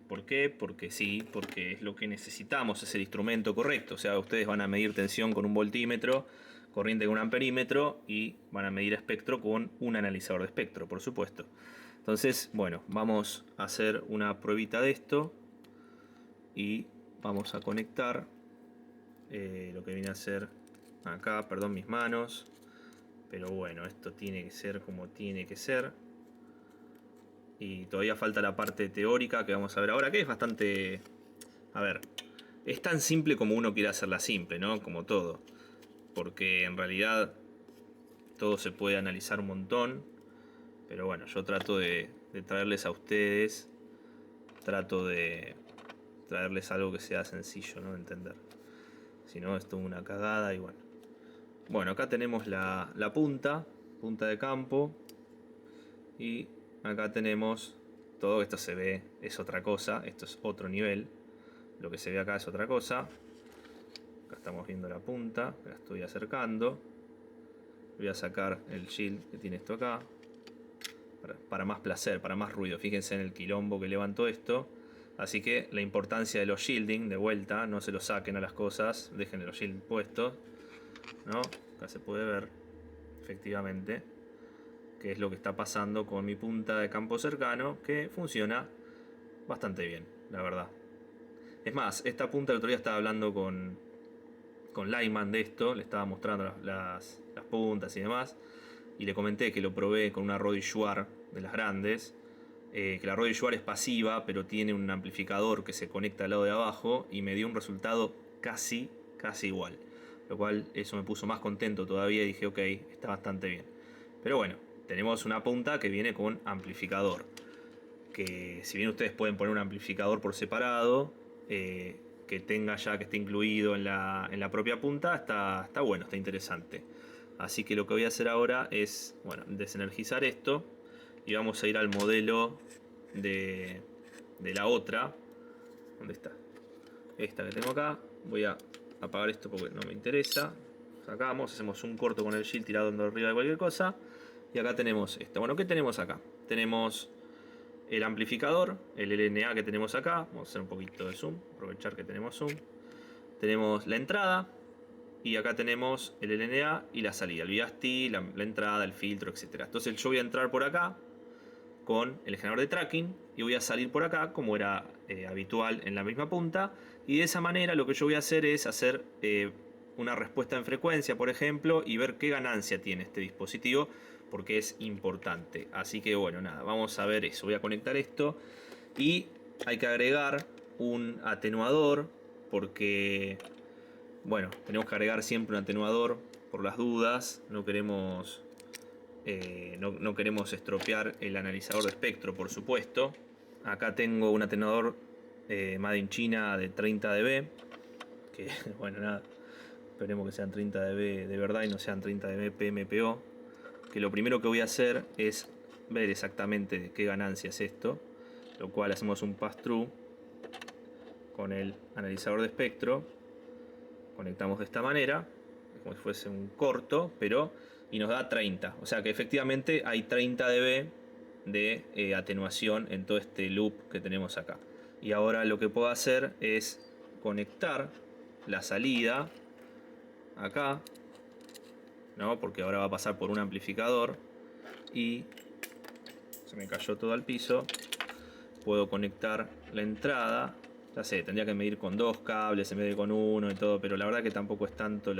¿Por qué? Porque sí, porque es lo que necesitamos, es el instrumento correcto. O sea, ustedes van a medir tensión con un voltímetro, corriente con un amperímetro, y van a medir espectro con un analizador de espectro, por supuesto. Entonces, bueno, vamos a hacer una pruebita de esto y vamos a conectar lo que viene a ser acá, perdón mis manos, pero bueno, esto tiene que ser como tiene que ser. Y todavía falta la parte teórica que vamos a ver ahora, que es bastante... A ver, es tan simple como uno quiere hacerla simple, ¿no? Como todo. Porque en realidad todo se puede analizar un montón. Pero bueno, yo trato de traerles a ustedes, trato de traerles algo que sea sencillo, ¿no? De entender. Si no, es toda una cagada y bueno. Bueno, acá tenemos la punta de campo. Y acá tenemos todo esto. Se ve, es otra cosa, esto es otro nivel. Lo que se ve acá es otra cosa. Acá estamos viendo la punta, la estoy acercando. Voy a sacar el shield que tiene esto acá. Para más placer, para más ruido. Fíjense en el quilombo que levantó esto. Así que la importancia de los shielding, de vuelta, no se lo saquen a las cosas, dejen los shield puestos, ¿no? Acá se puede ver efectivamente qué es lo que está pasando con mi punta de campo cercano, que funciona bastante bien, la verdad. Es más, esta punta el otro día estaba hablando con Lyman de esto, le estaba mostrando las puntas y demás. Y le comenté que lo probé con una Rode Shure de las grandes. Que la Rode Shure es pasiva, pero tiene un amplificador que se conecta al lado de abajo. Y me dio un resultado casi igual. Lo cual eso me puso más contento todavía y dije, ok, está bastante bien. Pero bueno, tenemos una punta que viene con amplificador. Que si bien ustedes pueden poner un amplificador por separado, que tenga ya, que esté incluido en la propia punta, está bueno, está interesante. Así que lo que voy a hacer ahora es, bueno, desenergizar esto. Y vamos a ir al modelo de la otra. ¿Dónde está? Esta que tengo acá. Voy a apagar esto porque no me interesa. Sacamos, hacemos un corto con el shield tirando arriba de cualquier cosa. Y acá tenemos esto. Bueno, ¿qué tenemos acá? Tenemos el amplificador, el LNA que tenemos acá. Vamos a hacer un poquito de zoom, aprovechar que tenemos zoom. Tenemos la entrada. Y acá tenemos el LNA y la salida. El VST, la entrada, el filtro, etc. Entonces yo voy a entrar por acá con el generador de tracking y voy a salir por acá como era habitual en la misma punta, y de esa manera lo que yo voy a hacer es hacer una respuesta en frecuencia, por ejemplo, y ver qué ganancia tiene este dispositivo, porque es importante. Así que bueno, nada, vamos a ver eso. Voy a conectar esto y hay que agregar un atenuador, porque bueno, tenemos que agregar siempre un atenuador por las dudas. No queremos no queremos estropear el analizador de espectro, por supuesto. Acá tengo un atenuador Made in China de 30 dB. Que bueno, nada, esperemos que sean 30 dB de verdad y no sean 30 dB PMPO. Que lo primero que voy a hacer es ver exactamente qué ganancia es esto. Lo cual hacemos un pass-through con el analizador de espectro. Conectamos de esta manera, como si fuese un corto, y nos da 30. O sea que efectivamente hay 30 dB de atenuación en todo este loop que tenemos acá. Y ahora lo que puedo hacer es conectar la salida acá, ¿no? Porque ahora va a pasar por un amplificador y se me cayó todo al piso. Puedo conectar la entrada. Ya sé, tendría que medir con 2 cables en vez de con uno y todo, pero la verdad que tampoco es tanta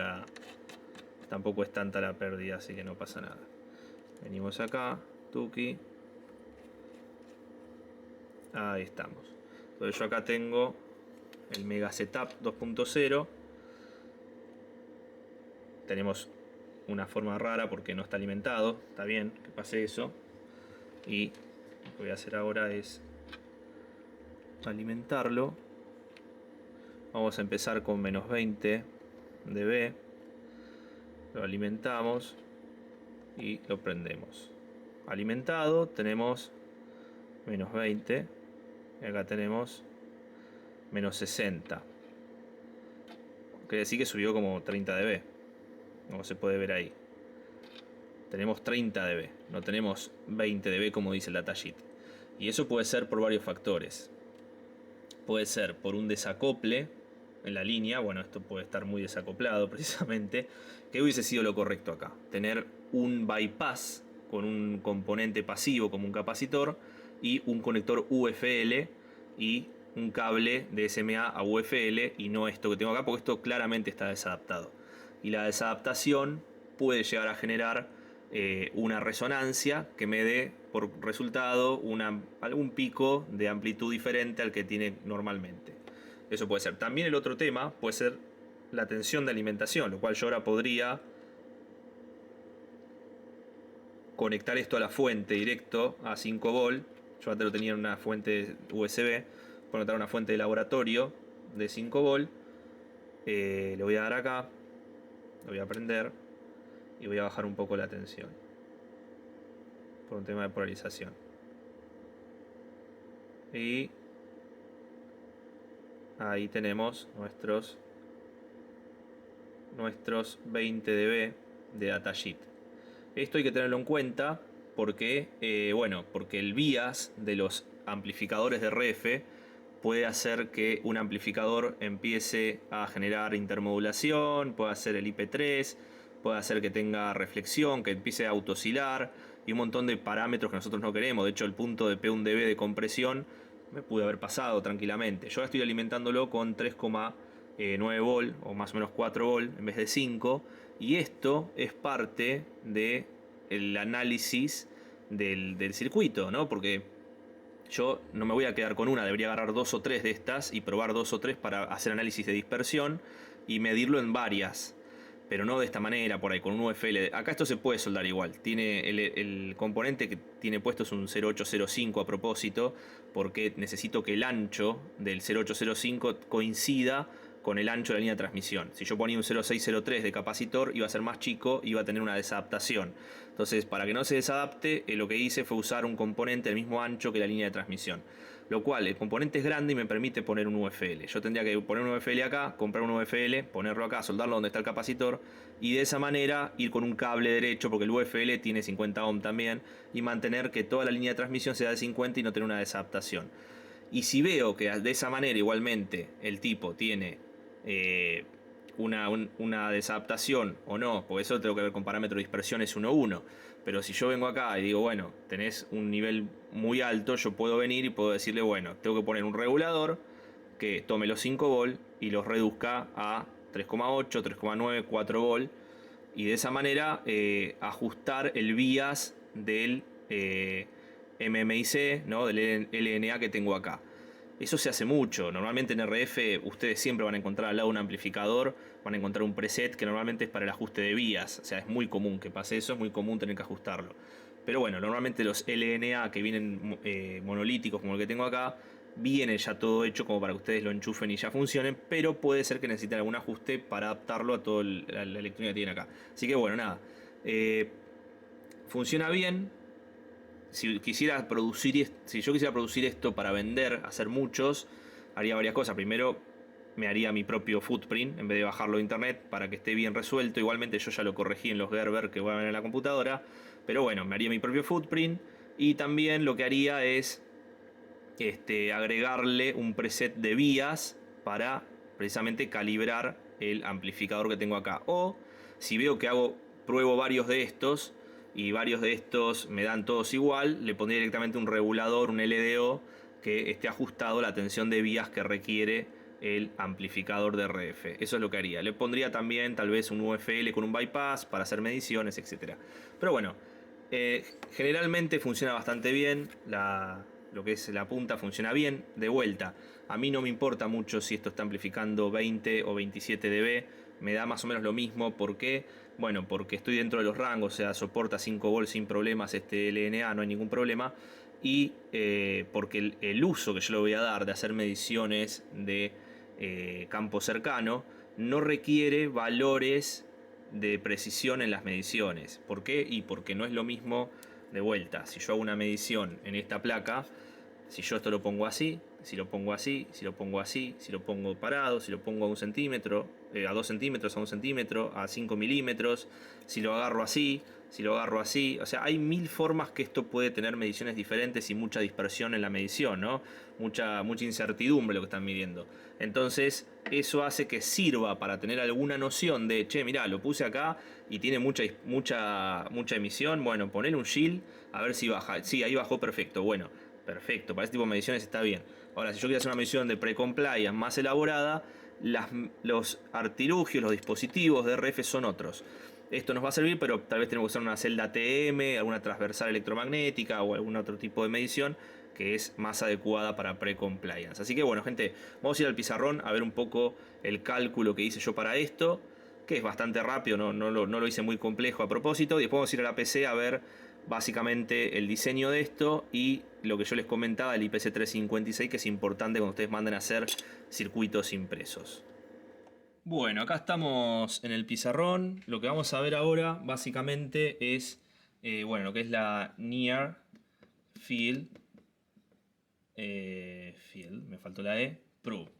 la pérdida, así que no pasa nada. Venimos acá, tuki. Ahí estamos. Entonces yo acá tengo el Mega Setup 2.0. Tenemos una forma rara porque no está alimentado. Está bien que pase eso. Y lo que voy a hacer ahora es alimentarlo. Vamos a empezar con menos 20 dB. Lo alimentamos y lo prendemos. Alimentado tenemos menos 20 y acá tenemos menos 60. Quiere decir que subió como 30 dB, como se puede ver ahí. Tenemos 30 dB, no tenemos 20 dB como dice el datasheet. Y eso puede ser por varios factores. Puede ser por un desacople en la línea. Bueno, esto puede estar muy desacoplado precisamente. ¿Qué hubiese sido lo correcto acá? Tener un bypass con un componente pasivo como un capacitor y un conector UFL y un cable de SMA a UFL, y no esto que tengo acá, porque esto claramente está desadaptado. Y la desadaptación puede llegar a generar una resonancia que me dé por resultado algún pico de amplitud diferente al que tiene normalmente. Eso puede ser. También el otro tema puede ser la tensión de alimentación, lo cual yo ahora podría conectar esto a la fuente directo a 5 volt. Yo antes lo tenía en una fuente USB. Puedo conectar una fuente de laboratorio de 5 volt. Le voy a dar acá, lo voy a prender y voy a bajar un poco la tensión por un tema de polarización. Y ahí tenemos nuestros 20 dB de datasheet. Esto hay que tenerlo en cuenta porque, porque el bias de los amplificadores de RF puede hacer que un amplificador empiece a generar intermodulación, puede hacer el IP3, puede hacer que tenga reflexión, que empiece a autooscilar y un montón de parámetros que nosotros no queremos. De hecho, el punto de P1dB de compresión me pude haber pasado tranquilamente. Yo estoy alimentándolo con 3,9 volt o más o menos 4 volt en vez de 5, y esto es parte del análisis del circuito, ¿no? Porque yo no me voy a quedar con una, debería agarrar 2 o 3 de estas y probar 2 o 3 para hacer análisis de dispersión y medirlo en varias. pero no de esta manera, por ahí, con un UFL. Acá esto se puede soldar igual. Tiene el componente que tiene puesto es un 0805 a propósito, porque necesito que el ancho del 0805 coincida con el ancho de la línea de transmisión. Si yo ponía un 0603 de capacitor, iba a ser más chico, iba a tener una desadaptación. Entonces, para que no se desadapte, lo que hice fue usar un componente del mismo ancho que la línea de transmisión. Lo cual, el componente es grande y me permite poner un UFL. Yo tendría que poner un UFL acá, comprar un UFL, ponerlo acá, soldarlo donde está el capacitor y de esa manera ir con un cable derecho, porque el UFL tiene 50 ohm también, y mantener que toda la línea de transmisión sea de 50 y no tener una desadaptación. Y si veo que de esa manera igualmente el tipo tiene una desadaptación o no, porque eso tengo que ver con parámetro de dispersión es 1,1. Pero si yo vengo acá y digo, bueno, tenés un nivel muy alto, yo puedo venir y puedo decirle, bueno, tengo que poner un regulador que tome los 5 volt y los reduzca a 3,8, 3,9, 4 volt. Y de esa manera ajustar el bias del MMIC, ¿no? Del LNA que tengo acá. Eso se hace mucho. Normalmente en RF ustedes siempre van a encontrar al lado de un amplificador, van a encontrar un preset que normalmente es para el ajuste de vías. O sea, es muy común que pase eso, es muy común tener que ajustarlo. Pero bueno, normalmente los LNA que vienen monolíticos como el que tengo acá, viene ya todo hecho como para que ustedes lo enchufen y ya funcionen, pero puede ser que necesiten algún ajuste para adaptarlo a toda la electrónica que tienen acá. Así que bueno, nada. Funciona bien. Si yo quisiera producir esto para vender, hacer muchos, haría varias cosas. Primero, me haría mi propio footprint en vez de bajarlo de internet para que esté bien resuelto. Igualmente yo ya lo corregí en los Gerber que voy a ver en la computadora. Pero bueno, me haría mi propio footprint. Y también lo que haría es agregarle un preset de vías para precisamente calibrar el amplificador que tengo acá. O si veo que pruebo varios de estos y varios de estos me dan todos igual, le pondría directamente un regulador, un LDO, que esté ajustado a la tensión de vías que requiere el amplificador de RF. Eso es lo que haría. Le pondría también tal vez un UFL con un bypass para hacer mediciones, etc. Pero bueno, generalmente funciona bastante bien. Lo que es la punta funciona bien. De vuelta, a mí no me importa mucho si esto está amplificando 20 o 27 dB. Me da más o menos lo mismo. ¿Por qué? Bueno, porque estoy dentro de los rangos, o sea, soporta 5 volts sin problemas este LNA, no hay ningún problema. Y porque el uso que yo le voy a dar de hacer mediciones de campo cercano no requiere valores de precisión en las mediciones. ¿Por qué? Y porque no es lo mismo, de vuelta, si yo hago una medición en esta placa, si yo esto lo pongo así, si lo pongo así, si lo pongo así, si lo pongo parado, si lo pongo a 1 centímetro, a 2 centímetros, a 1 centímetro, a 5 milímetros, si lo agarro así, si lo agarro así, o sea, hay 1000 formas que esto puede tener mediciones diferentes y mucha dispersión en la medición, ¿no? Mucha incertidumbre lo que están midiendo. Entonces, eso hace que sirva para tener alguna noción de, che, mirá, lo puse acá y tiene mucha emisión, bueno, ponele un shield, a ver si baja. Sí, ahí bajó perfecto, bueno, perfecto, para este tipo de mediciones está bien. Ahora, si yo quiero hacer una medición de pre-compliance más elaborada, los artilugios, los dispositivos de RF son otros. Esto nos va a servir, pero tal vez tenemos que usar una celda TM, alguna transversal electromagnética o algún otro tipo de medición que es más adecuada para pre-compliance. Así que bueno, gente, vamos a ir al pizarrón a ver un poco el cálculo que hice yo para esto, que es bastante rápido, no lo hice muy complejo a propósito. Y después vamos a ir a la PC a ver básicamente el diseño de esto y lo que yo les comentaba, el IPC356, que es importante cuando ustedes manden a hacer circuitos impresos. Bueno, acá estamos en el pizarrón. Lo que vamos a ver ahora básicamente es bueno, lo que es la Near Field, me faltó la E, Probe.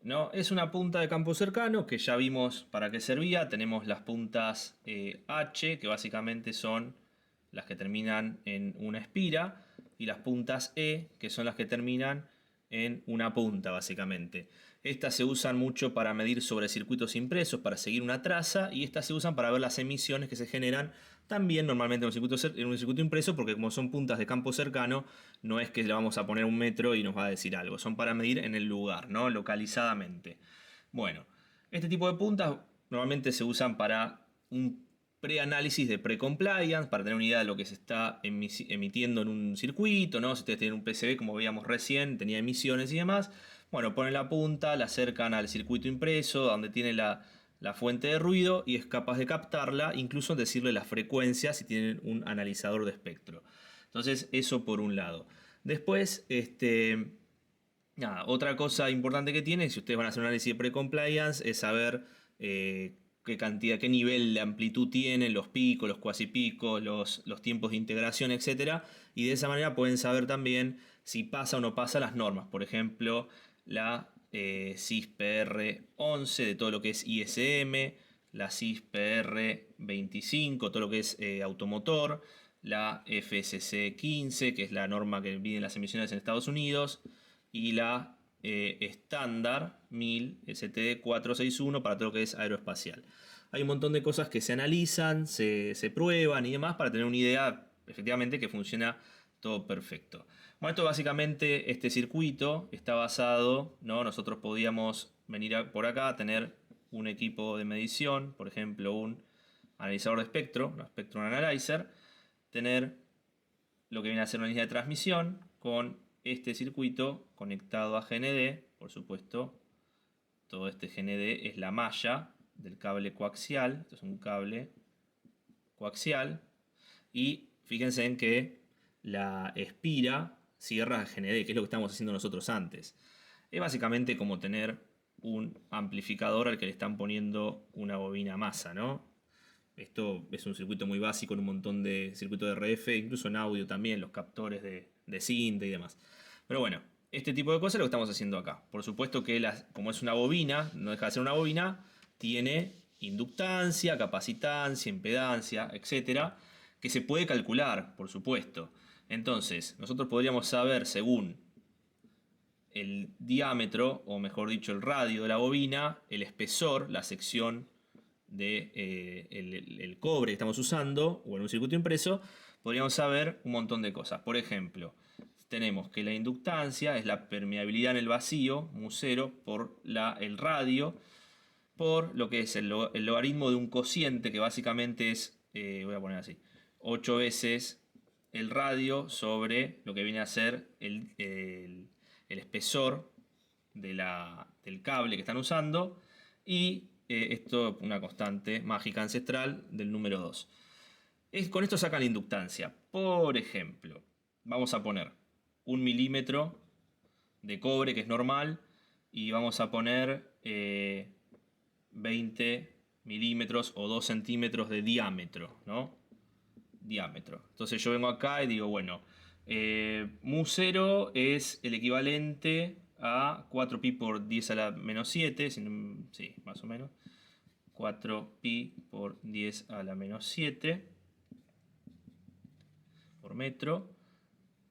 ¿No? Es una punta de campo cercano que ya vimos para qué servía. Tenemos las puntas H, que básicamente son las que terminan en una espira, y las puntas E, que son las que terminan en una punta básicamente. Estas se usan mucho para medir sobre circuitos impresos, para seguir una traza, y estas se usan para ver las emisiones que se generan también normalmente en un circuito impreso, porque como son puntas de campo cercano, no es que le vamos a poner un metro y nos va a decir algo, son para medir en el lugar, ¿no? Localizadamente. Bueno, este tipo de puntas normalmente se usan para un preanálisis de pre-compliance, para tener una idea de lo que se está emitiendo en un circuito, ¿no? Si ustedes tienen un PCB, como veíamos recién, tenía emisiones y demás. Bueno, ponen la punta, la acercan al circuito impreso, donde tiene la fuente de ruido y es capaz de captarla, incluso decirle la frecuencia si tienen un analizador de espectro. Entonces, eso por un lado. Después, otra cosa importante que tiene, si ustedes van a hacer un análisis de pre-compliance, es saber qué cantidad, qué nivel de amplitud tienen los picos, los cuasipicos, los tiempos de integración, etc. Y de esa manera pueden saber también si pasa o no pasa las normas. Por ejemplo, la CIS-PR 11 de todo lo que es ISM, la CIS-PR 25, todo lo que es automotor, la FSC 15, que es la norma que mide las emisiones en Estados Unidos, y la estándar 1000 STD 461 para todo lo que es aeroespacial. Hay un montón de cosas que se analizan, se prueban y demás para tener una idea efectivamente que funciona todo perfecto. Bueno, esto básicamente, este circuito está basado, ¿no? Nosotros podíamos venir por acá a tener un equipo de medición, por ejemplo un analizador de espectro, un Spectrum Analyzer, tener lo que viene a ser una línea de transmisión con este circuito conectado a GND, por supuesto, todo este GND es la malla del cable coaxial, esto es un cable coaxial, y fíjense en que la espira cierra GND, que es lo que estamos haciendo nosotros antes. Es básicamente como tener un amplificador al que le están poniendo una bobina masa, ¿no? Esto es un circuito muy básico en un montón de circuitos de RF, incluso en audio también, los captores de cinta y demás. Pero bueno, este tipo de cosas es lo que estamos haciendo acá. Por supuesto que como es una bobina, no deja de ser una bobina, tiene inductancia, capacitancia, impedancia, etcétera, que se puede calcular, por supuesto. Entonces, nosotros podríamos saber según el diámetro, o mejor dicho, el radio de la bobina, el espesor, la sección de el cobre que estamos usando, o en un circuito impreso, podríamos saber un montón de cosas. Por ejemplo, tenemos que la inductancia es la permeabilidad en el vacío, mu0, por el radio, por lo que es el logaritmo de un cociente, que básicamente es, voy a poner así, 8 veces el radio sobre lo que viene a ser el espesor del cable que están usando, y esto una constante mágica ancestral del número 2. Con esto sacan la inductancia. Por ejemplo, vamos a poner 1 milímetro de cobre, que es normal, y vamos a poner 20 milímetros o 2 centímetros de diámetro, ¿no? Diámetro. Entonces yo vengo acá y digo, bueno, mu0 es el equivalente a 4pi por 10 a la menos 7, sí, más o menos. 4pi por 10 a la menos 7 por metro,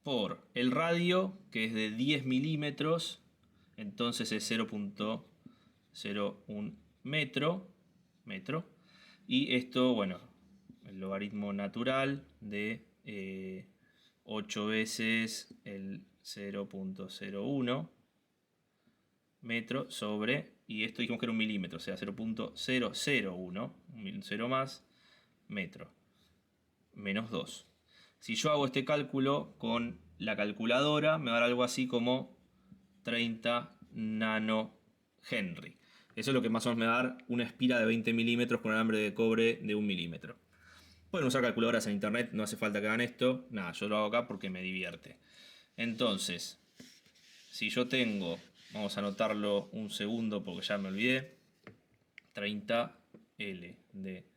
por el radio, que es de 10 milímetros, entonces es 0.01 metro, y esto, bueno, el logaritmo natural de 8 veces el 0.01 metro sobre, y esto dijimos que era un milímetro, o sea 0.001, un 0 más, metro, menos 2. Si yo hago este cálculo con la calculadora, me va a dar algo así como 30 nanohenry. Eso es lo que más o menos me va a dar una espira de 20 milímetros con alambre de cobre de 1 milímetro. Pueden usar calculadoras en internet, no hace falta que hagan esto. Nada, yo lo hago acá porque me divierte. Entonces, si yo tengo, vamos a anotarlo un segundo porque ya me olvidé, 30 L de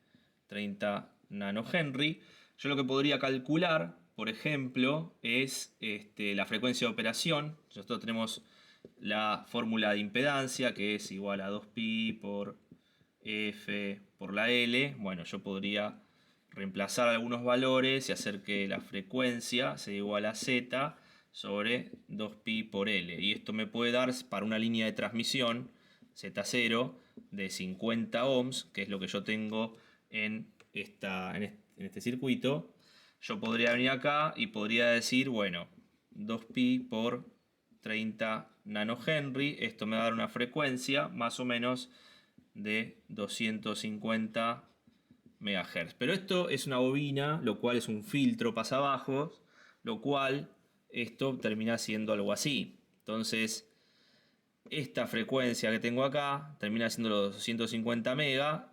30 nanohenry, yo lo que podría calcular, por ejemplo, es la frecuencia de operación. Nosotros tenemos la fórmula de impedancia, que es igual a 2pi por F por la L. Bueno, yo podría reemplazar algunos valores y hacer que la frecuencia sea igual a Z sobre 2pi por L. Y esto me puede dar para una línea de transmisión Z0 de 50 ohms, que es lo que yo tengo en este circuito. Yo podría venir acá y podría decir, bueno, 2pi por 30 nanohenry, esto me va a dar una frecuencia más o menos de 250 MHz. Pero esto es una bobina, lo cual es un filtro pasabajos, lo cual esto termina siendo algo así. Entonces, esta frecuencia que tengo acá termina siendo los 250 mega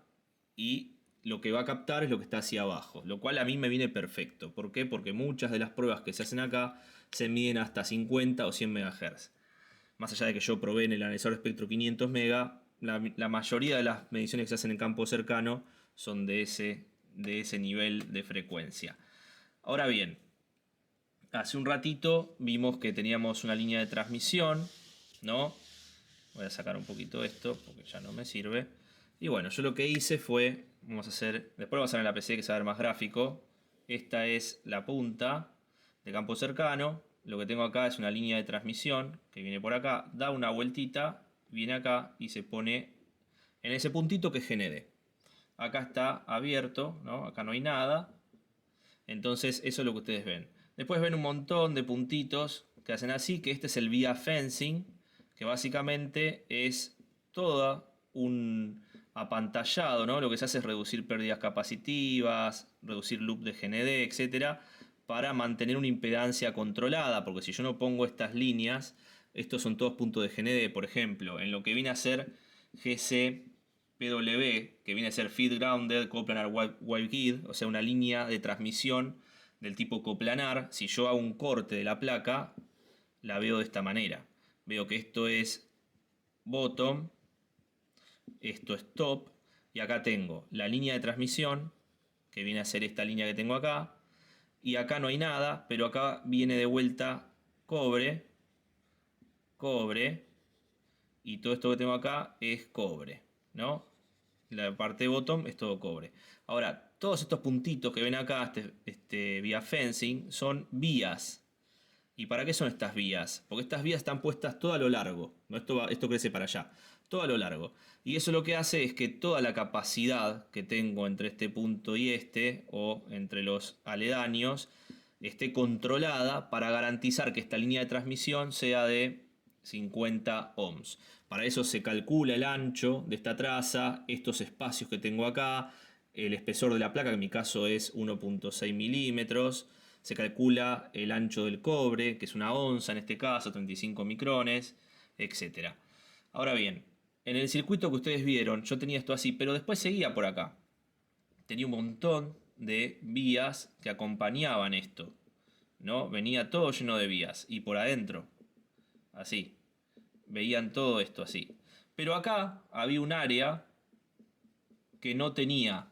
y lo que va a captar es lo que está hacia abajo, lo cual a mí me viene perfecto. ¿Por qué? Porque muchas de las pruebas que se hacen acá se miden hasta 50 o 100 MHz. Más allá de que yo probé en el analizador espectro 500 mega, la mayoría de las mediciones que se hacen en campo cercano son de ese nivel de frecuencia. Ahora bien, hace un ratito vimos que teníamos una línea de transmisión, ¿no? Voy a sacar un poquito esto porque ya no me sirve. Y bueno, yo lo que hice fue, vamos a hacer, después vamos a ver en la PC que se va a ver más gráfico. Esta es la punta de campo cercano. Lo que tengo acá es una línea de transmisión que viene por acá, da una vueltita, viene acá y se pone en ese puntito que es GND. Acá está abierto, ¿no? Acá no hay nada. Entonces eso es lo que ustedes ven. Después ven un montón de puntitos que hacen así, que este es el via fencing, que básicamente es todo un apantallado, ¿no? Lo que se hace es reducir pérdidas capacitivas, reducir loop de GND, etcétera, para mantener una impedancia controlada, porque si yo no pongo estas líneas, estos son todos puntos de GND, por ejemplo, en lo que viene a ser GCPW, que viene a ser Feed Grounded Coplanar Waveguide, o sea, una línea de transmisión del tipo coplanar. Si yo hago un corte de la placa, la veo de esta manera. Veo que esto es bottom, esto es top, y acá tengo la línea de transmisión, que viene a ser esta línea que tengo acá, y acá no hay nada, pero acá viene de vuelta cobre, cobre, y todo esto que tengo acá es cobre, ¿no? La parte de bottom es todo cobre. Ahora, todos estos puntitos que ven acá, este via fencing, son vías. ¿Y para qué son estas vías? Porque estas vías están puestas todo a lo largo. ¿No? Esto crece para allá. Todo a lo largo. Y eso lo que hace es que toda la capacidad que tengo entre este punto y este, o entre los aledaños, esté controlada para garantizar que esta línea de transmisión sea de 50 ohms. Para eso se calcula el ancho de esta traza, estos espacios que tengo acá, el espesor de la placa, que en mi caso es 1.6 milímetros. Se calcula el ancho del cobre, que es una onza en este caso, 35 micrones, etc. Ahora bien, en el circuito que ustedes vieron, yo tenía esto así, pero después seguía por acá. Tenía un montón de vías que acompañaban esto, ¿no? Venía todo lleno de vías, y por adentro, así, veían todo esto así. Pero acá había un área que no tenía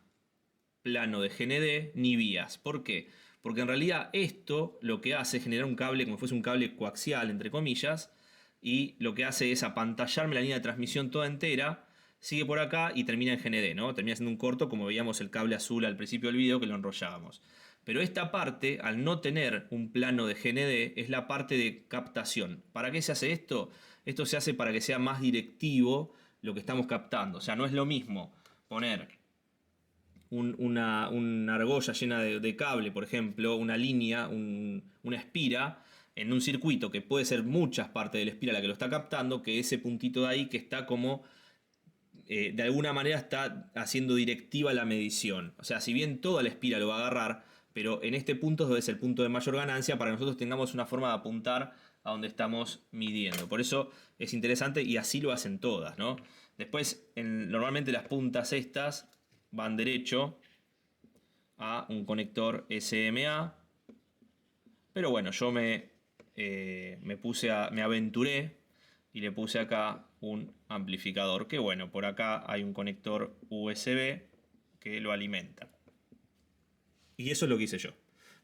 plano de GND ni vías. ¿Por qué? Porque en realidad esto lo que hace es generar un cable como si fuese un cable coaxial, entre comillas, y lo que hace es apantallarme la línea de transmisión toda entera, sigue por acá y termina en GND, ¿no? Termina siendo un corto como veíamos el cable azul al principio del video que lo enrollábamos. Pero esta parte, al no tener un plano de GND, es la parte de captación. ¿Para qué se hace esto? Esto se hace para que sea más directivo lo que estamos captando. O sea, no es lo mismo poner una argolla llena de cable, por ejemplo, una línea, una espira, en un circuito que puede ser muchas partes de la espira la que lo está captando, que ese puntito de ahí que está como, de alguna manera está haciendo directiva la medición. O sea, si bien toda la espira lo va a agarrar, pero en este punto debe ser el punto de mayor ganancia para que nosotros tengamos una forma de apuntar a donde estamos midiendo. Por eso es interesante y así lo hacen todas, ¿no? Después, normalmente las puntas estas van derecho a un conector SMA. Pero bueno, yo me aventuré y le puse acá un amplificador. Que bueno, por acá hay un conector USB que lo alimenta. Y eso es lo que hice yo.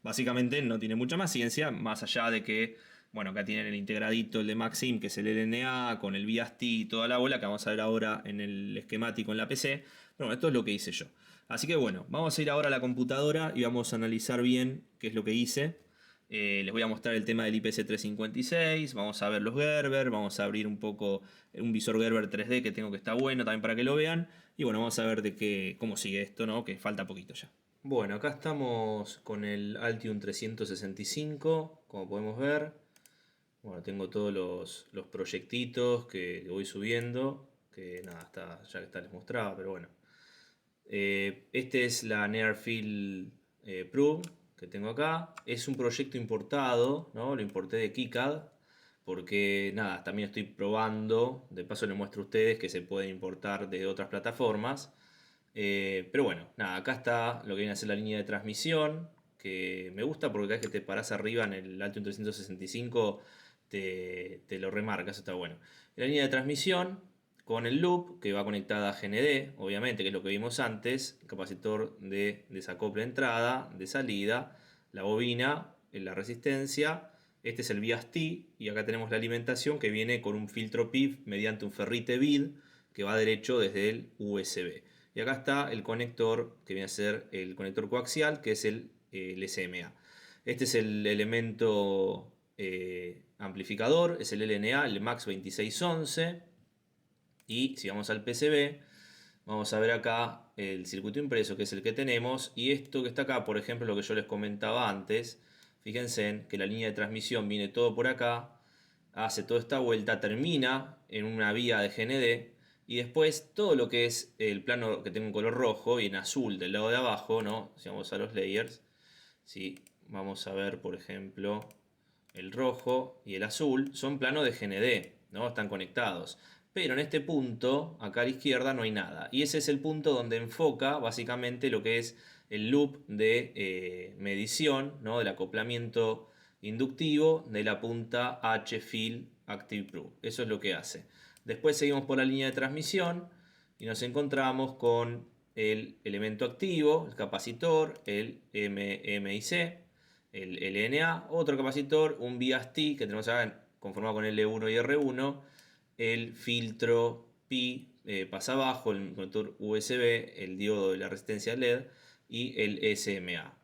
Básicamente no tiene mucha más ciencia, más allá de que, bueno, acá tienen el integradito, el de Maxim, que es el LNA, con el VST y toda la bola, que vamos a ver ahora en el esquemático en la PC. Pero bueno, esto es lo que hice yo. Así que bueno, vamos a ir ahora a la computadora y vamos a analizar bien qué es lo que hice. Les voy a mostrar el tema del IPC356, vamos a ver los Gerber, vamos a abrir un poco un visor Gerber 3D que tengo que está bueno también para que lo vean. Y bueno, vamos a ver cómo sigue esto, ¿no? Que falta poquito ya. Bueno, acá estamos con el Altium 365, como podemos ver. Bueno, tengo todos los proyectitos que voy subiendo, que nada, ya que está les mostraba, pero bueno. Este es la Nearfield Probe que tengo acá. Es un proyecto importado, ¿no? Lo importé de KiCad, porque nada, también estoy probando, de paso les muestro a ustedes que se pueden importar de otras plataformas. Pero bueno, nada, acá está lo que viene a ser la línea de transmisión, que me gusta porque cada vez que te parás arriba en el Altium 365 te lo remarca, eso está bueno. La línea de transmisión con el loop que va conectada a GND, obviamente, que es lo que vimos antes, el capacitor de desacople de entrada, de salida, la bobina, la resistencia. Este es el VST y acá tenemos la alimentación que viene con un filtro PIV mediante un ferrite BID que va derecho desde el USB. Y acá está el conector que viene a ser el conector coaxial, que es el SMA. Este es el elemento amplificador, es el LNA, el MAX 2611. Y si vamos al PCB, vamos a ver acá el circuito impreso, que es el que tenemos. Y esto que está acá, por ejemplo, lo que yo les comentaba antes. Fíjense en que la línea de transmisión viene todo por acá, hace toda esta vuelta, termina en una vía de GND. Y después todo lo que es el plano que tengo en color rojo y en azul del lado de abajo, ¿no? Si vamos a los layers, si vamos a ver, por ejemplo, el rojo y el azul, son planos de GND, ¿no? Están conectados. Pero en este punto, acá a la izquierda, no hay nada. Y ese es el punto donde enfoca básicamente lo que es el loop de medición, ¿no? Del acoplamiento inductivo de la punta H-Fill Active Probe. Eso es lo que hace. Después seguimos por la línea de transmisión y nos encontramos con el elemento activo, el capacitor, el MMIC, el LNA, otro capacitor, un VST que tenemos acá conformado con L1 y R1, el filtro Pi pasa abajo, el conector USB, el diodo de la resistencia LED y el SMA.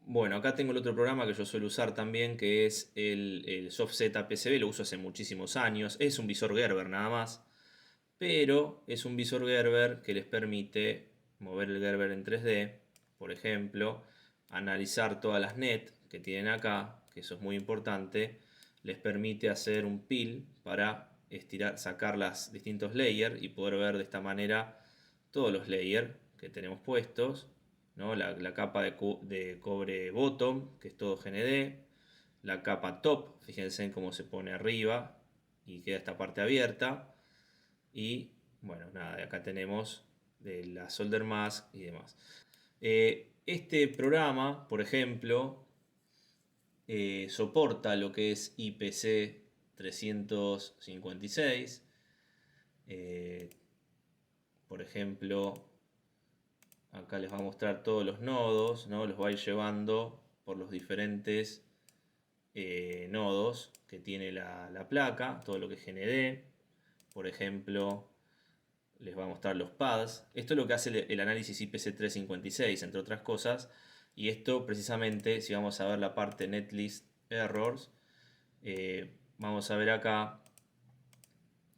Bueno, acá tengo el otro programa que yo suelo usar también, que es el SoftZ PCB, lo uso hace muchísimos años. Es un visor Gerber nada más, pero es un visor Gerber que les permite mover el Gerber en 3D, por ejemplo, analizar todas las net que tienen acá, que eso es muy importante, les permite hacer un peel para estirar, sacar los distintos layers y poder ver de esta manera todos los layers que tenemos puestos, ¿no? La capa de cobre bottom, que es todo GND, la capa top, fíjense en cómo se pone arriba y queda esta parte abierta, y bueno, nada, acá tenemos de la solder mask y demás. Este programa, por ejemplo, soporta lo que es IPC 356. Por ejemplo, acá les va a mostrar todos los nodos, ¿no? Los va a ir llevando por los diferentes nodos que tiene la placa, todo lo que es GND. Por ejemplo, les va a mostrar los pads. Esto es lo que hace el análisis IPC 356, entre otras cosas. Y esto precisamente, si vamos a ver la parte Netlist Errors, vamos a ver acá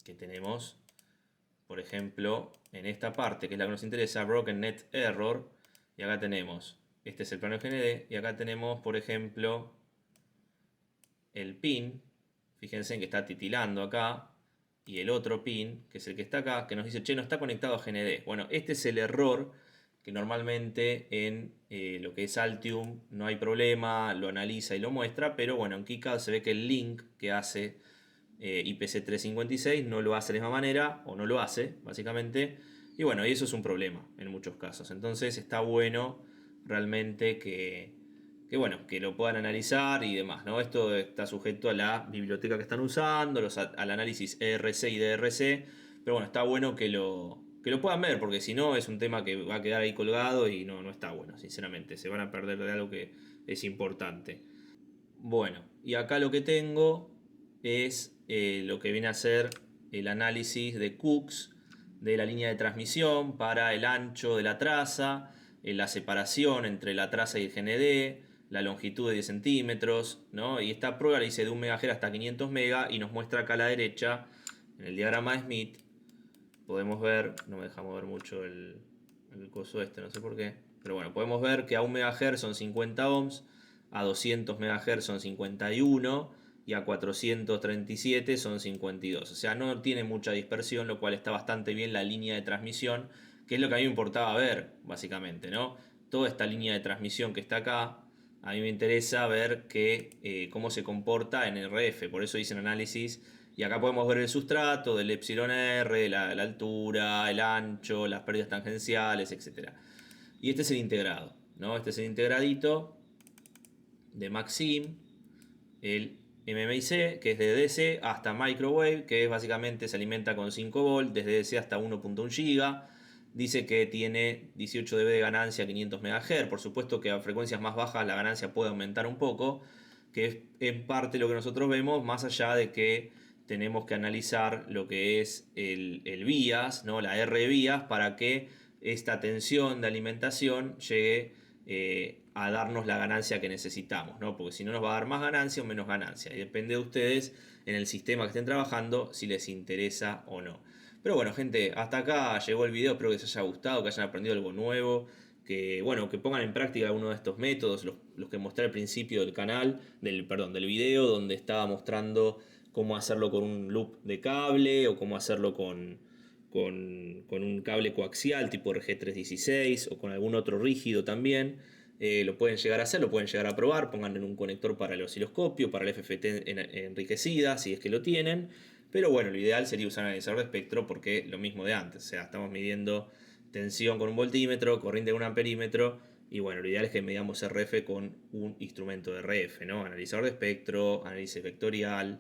que tenemos, por ejemplo, en esta parte, que es la que nos interesa, Broken Net Error. Y acá tenemos, este es el plano GND. Y acá tenemos, por ejemplo, el pin. Fíjense en que está titilando acá. Y el otro pin, que es el que está acá, que nos dice, che, no está conectado a GND. Bueno, este es el error que normalmente en lo que es Altium no hay problema, lo analiza y lo muestra, pero bueno, en KiCad se ve que el link que hace IPC 356 no lo hace de la misma manera, o no lo hace, básicamente. Y bueno, y eso es un problema en muchos casos. Entonces está bueno realmente bueno, que lo puedan analizar y demás, ¿no? Esto está sujeto a la biblioteca que están usando, al análisis ERC y DRC, pero bueno, está bueno que lo puedan ver, porque si no es un tema que va a quedar ahí colgado y no está bueno, sinceramente, se van a perder de algo que es importante. Bueno, y acá lo que tengo es lo que viene a ser el análisis de Cooks de la línea de transmisión para el ancho de la traza, la separación entre la traza y el GND, la longitud de 10 centímetros, ¿no? Y esta prueba la hice de 1 MHz hasta 500 MHz y nos muestra acá a la derecha, en el diagrama de Smith, podemos ver, no me deja mover mucho el coso este, no sé por qué, pero bueno, podemos ver que a 1 MHz son 50 ohms, a 200 MHz son 51 y a 437 son 52. O sea, no tiene mucha dispersión, lo cual está bastante bien la línea de transmisión, que es lo que a mí me importaba ver, básicamente, ¿no? Toda esta línea de transmisión que está acá, A mí me interesa ver cómo se comporta en RF, por eso dicen análisis. Y acá podemos ver el sustrato del epsilon R, la altura, el ancho, las pérdidas tangenciales, etc. Y este es el integrado, ¿no? Este es el integradito de Maxim, el MMIC, que es de DC hasta Microwave, que es básicamente se alimenta con 5 volt, desde DC hasta 1.1 GB. Dice que tiene 18 dB de ganancia a 500 MHz. Por supuesto que a frecuencias más bajas la ganancia puede aumentar un poco, que es en parte lo que nosotros vemos, más allá de que tenemos que analizar lo que es el BIAS, ¿no? La R BIAS, para que esta tensión de alimentación llegue a darnos la ganancia que necesitamos, ¿no? Porque si no nos va a dar más ganancia o menos ganancia. Y depende de ustedes en el sistema que estén trabajando si les interesa o no. Pero bueno, gente, hasta acá llegó el video. Espero que les haya gustado, que hayan aprendido algo nuevo. Que, bueno, que pongan en práctica alguno de estos métodos, los que mostré al principio del canal, del video, donde estaba mostrando cómo hacerlo con un loop de cable o cómo hacerlo con un cable coaxial tipo RG316 o con algún otro rígido también. Lo pueden llegar a hacer, lo pueden llegar a probar, pongan en un conector para el osciloscopio, para el FFT enriquecida, si es que lo tienen. Pero bueno, lo ideal sería usar un analizador de espectro porque lo mismo de antes, o sea, estamos midiendo tensión con un voltímetro, corriente con un amperímetro, y bueno, lo ideal es que medamos RF con un instrumento de RF, ¿no? Analizador de espectro, análisis vectorial,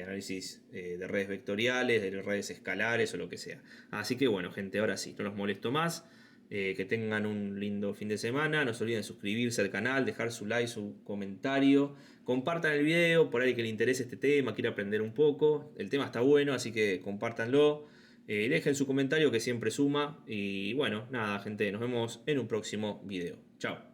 análisis de redes vectoriales, de redes escalares o lo que sea. Así que bueno, gente, ahora sí, no los molesto más. Que tengan un lindo fin de semana. No se olviden suscribirse al canal, dejar su like, su comentario. Compartan el video por ahí que le interese este tema, quiere aprender un poco. El tema está bueno, así que compártanlo. Dejen su comentario que siempre suma. Y bueno, nada, gente, nos vemos en un próximo video. Chao.